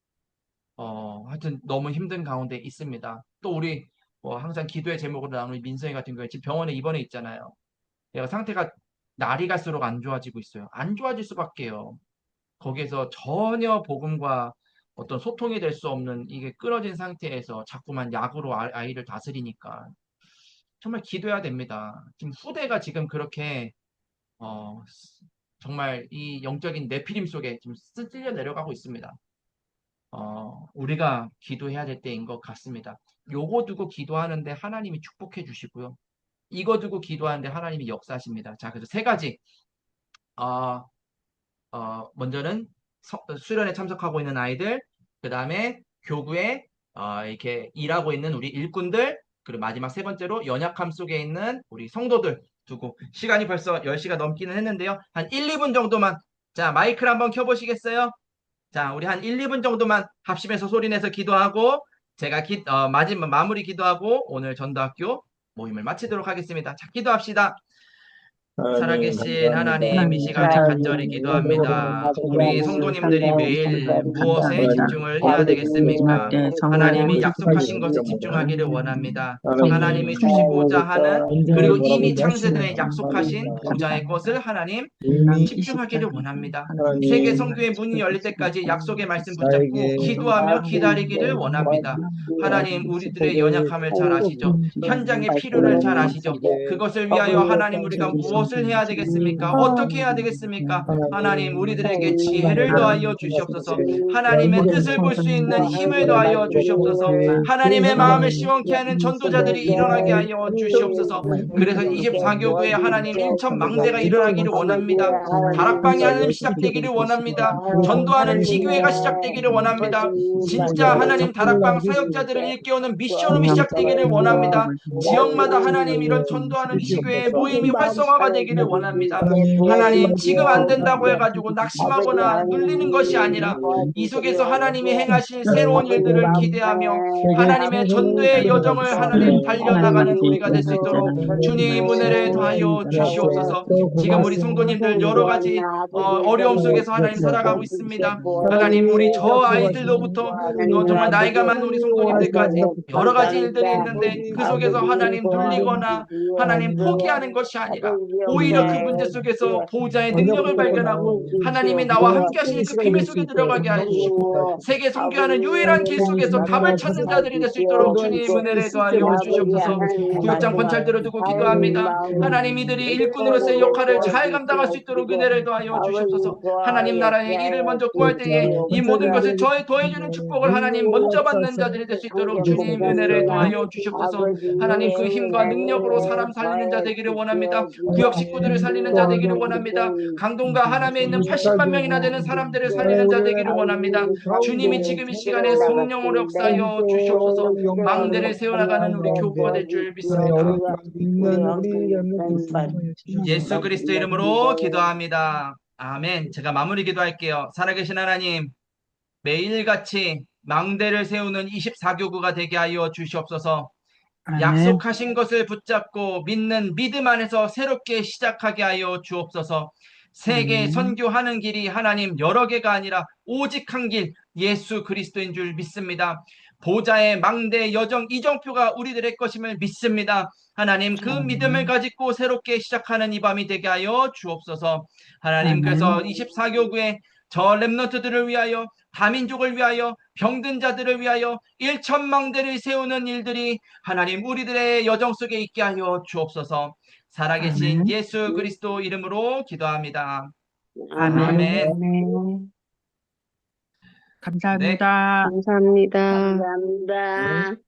하여튼 너무 힘든 가운데 있습니다. 또 우리 뭐 항상 기도의 제목으로 나오는 민성이 같은 경우에 지금 병원에 입원해 있잖아요. 얘가 상태가 날이 갈수록 안 좋아지고 있어요. 안 좋아질 수밖에요. 거기에서 전혀 복음과 어떤 소통이 될 수 없는 이게 끊어진 상태에서 자꾸만 약으로 아이를 다스리니까 정말 기도해야 됩니다. 지금 후대가 지금 그렇게 어, 정말 이 영적인 내피림 속에 지금 쓸려 내려가고 있습니다. 우리가 기도해야 될 때인 것 같습니다. 요거 두고 기도하는데 하나님이 축복해 주시고요. 이거 두고 기도하는데 하나님이 역사하십니다. 자, 그래서 세 가지. 어, 먼저는 수련에 참석하고 있는 아이들, 그 다음에 교구에 이렇게 일하고 있는 우리 일꾼들, 그리고 마지막 세 번째로 연약함 속에 있는 우리 성도들 두고 시간이 벌써 10시가 넘기는 했는데요. 한 1, 2분 정도만 자, 마이크를 한번 켜보시겠어요? 자, 우리 한 1, 2분 정도만 합심해서 소리내서 기도하고 제가 마지막 마무리 기도하고 오늘 전도학교 모임을 마치도록 하겠습니다. 자, 기도합시다. 하나님 살아계신 감사합니다. 하나님, 이 하나님 시간에 감사합니다. 간절히 기도합니다. 우리 성도님들이 매일 무엇에 감사합니다. 집중을 해야 하루를 마지막 되겠습니까? 때 정말 하나님이 약속하신 것에 감사합니다. 집중하기를 원합니다. 하나님 하나님이 주시고자 하는 그리고 이미 창세전에 말씀하신 약속하신 보좌의 감사합니다. 것을 하나님 이 집중하기를 시간에 원합니다. 하나님 세계 말씀 성교의 문이 열릴 때까지 약속의 말씀 붙잡고 나에게 기도하며 기다리기를 원합니다. 하나님, 우리들의 연약함을 잘 아시죠? 현장의 필요를 잘 아시죠? 그것을 위하여 하나님 우리가 무엇을 무엇을 해야 되겠습니까? 어떻게 해야 되겠습니까? 하나님, 우리들에게 지혜를 더하여 주시옵소서. 하나님의 뜻을 볼 수 있는 힘을 더하여 주시옵소서. 하나님의 마음을 시원케 하는 전도자들이 일어나게 하여 주시옵소서. 그래서 24교구에 하나님 1천 망대가 일어나기를 원합니다. 다락방이 하나님 시작되기를 원합니다. 전도하는 지교회가 시작되기를 원합니다. 진짜 하나님 다락방 사역자들을 일깨우는 미션홈이 시작되기를 원합니다. 지역마다 하나님 이런 전도하는 지교회 모임이 활성화가 되기를 원합니다. 하나님 지금 안 된다고 해가지고 낙심하거나 눌리는 것이 아니라 이 속에서 하나님이 행하실 새로운 일들을 기대하며 하나님의 전도의 여정을 하나님 달려나가는 우리가 될 수 있도록 주님 은혜를 더하여 주시옵소서. 지금 우리 성도님들 여러 가지 어려움 속에서 하나님 살아가고 있습니다. 하나님 우리 저 아이들로부터 정말 나이가 많은 우리 성도님들까지 여러 가지 일들이 있는데 그 속에서 하나님 눌리거나 하나님 포기하는 것이 아니라 오히려 그 문제 속에서 보호자의 능력을 발견하고 하나님이 나와 함께 하시는 그 비밀 속에 들어가게 하여 주시고 세계 선교하는 유일한 길 속에서 답을 찾는 자들이 될 수 있도록 주님 은혜를 더하여 주시옵소서. 구역장 권찰들을 두고 기도합니다. 하나님 이들이 일꾼으로서의 역할을 잘 감당할 수 있도록 은혜를 더하여 주시옵소서. 하나님 나라의 일을 먼저 구할 때에 이 모든 것을 저에 더해주는 축복을 하나님 먼저 받는 자들이 될 수 있도록 주님 은혜를 더하여 주시옵소서. 하나님 그 힘과 능력으로 사람 살리는 자 되기를 원합니다. 구역 식구들을 살리는 자 되기를 원합니다. 강동과 하남에 있는 80만 명이나 되는 사람들을 살리는 자 되기를 원합니다. 주님이 지금 이 시간에 성령으로 역사하여 주시옵소서. 망대를 세워나가는 우리 교구가 될 줄 믿습니다. 예수 그리스도 이름으로 기도합니다. 아멘. 제가 마무리 기도할게요. 살아계신 하나님, 매일같이 망대를 세우는 24교구가 되게 하여 주시옵소서. 약속하신 것을 붙잡고 믿는 믿음 안에서 새롭게 시작하게 하여 주옵소서. 세계 선교하는 길이 하나님 여러 개가 아니라 오직 한 길 예수 그리스도인 줄 믿습니다. 보좌의 망대 여정 이정표가 우리들의 것임을 믿습니다. 하나님 그 믿음을 가지고 새롭게 시작하는 이 밤이 되게 하여 주옵소서. 하나님 그래서 24교구에 저 렘넌트들을 위하여 다민족을 위하여 병든 자들을 위하여 1천망대를 세우는 일들이 하나님 우리들의 여정 속에 있게 하여 주옵소서. 살아계신 예수 그리스도 이름으로 기도합니다. 아멘. 감사합니다. 네. 감사합니다. 감사합니다.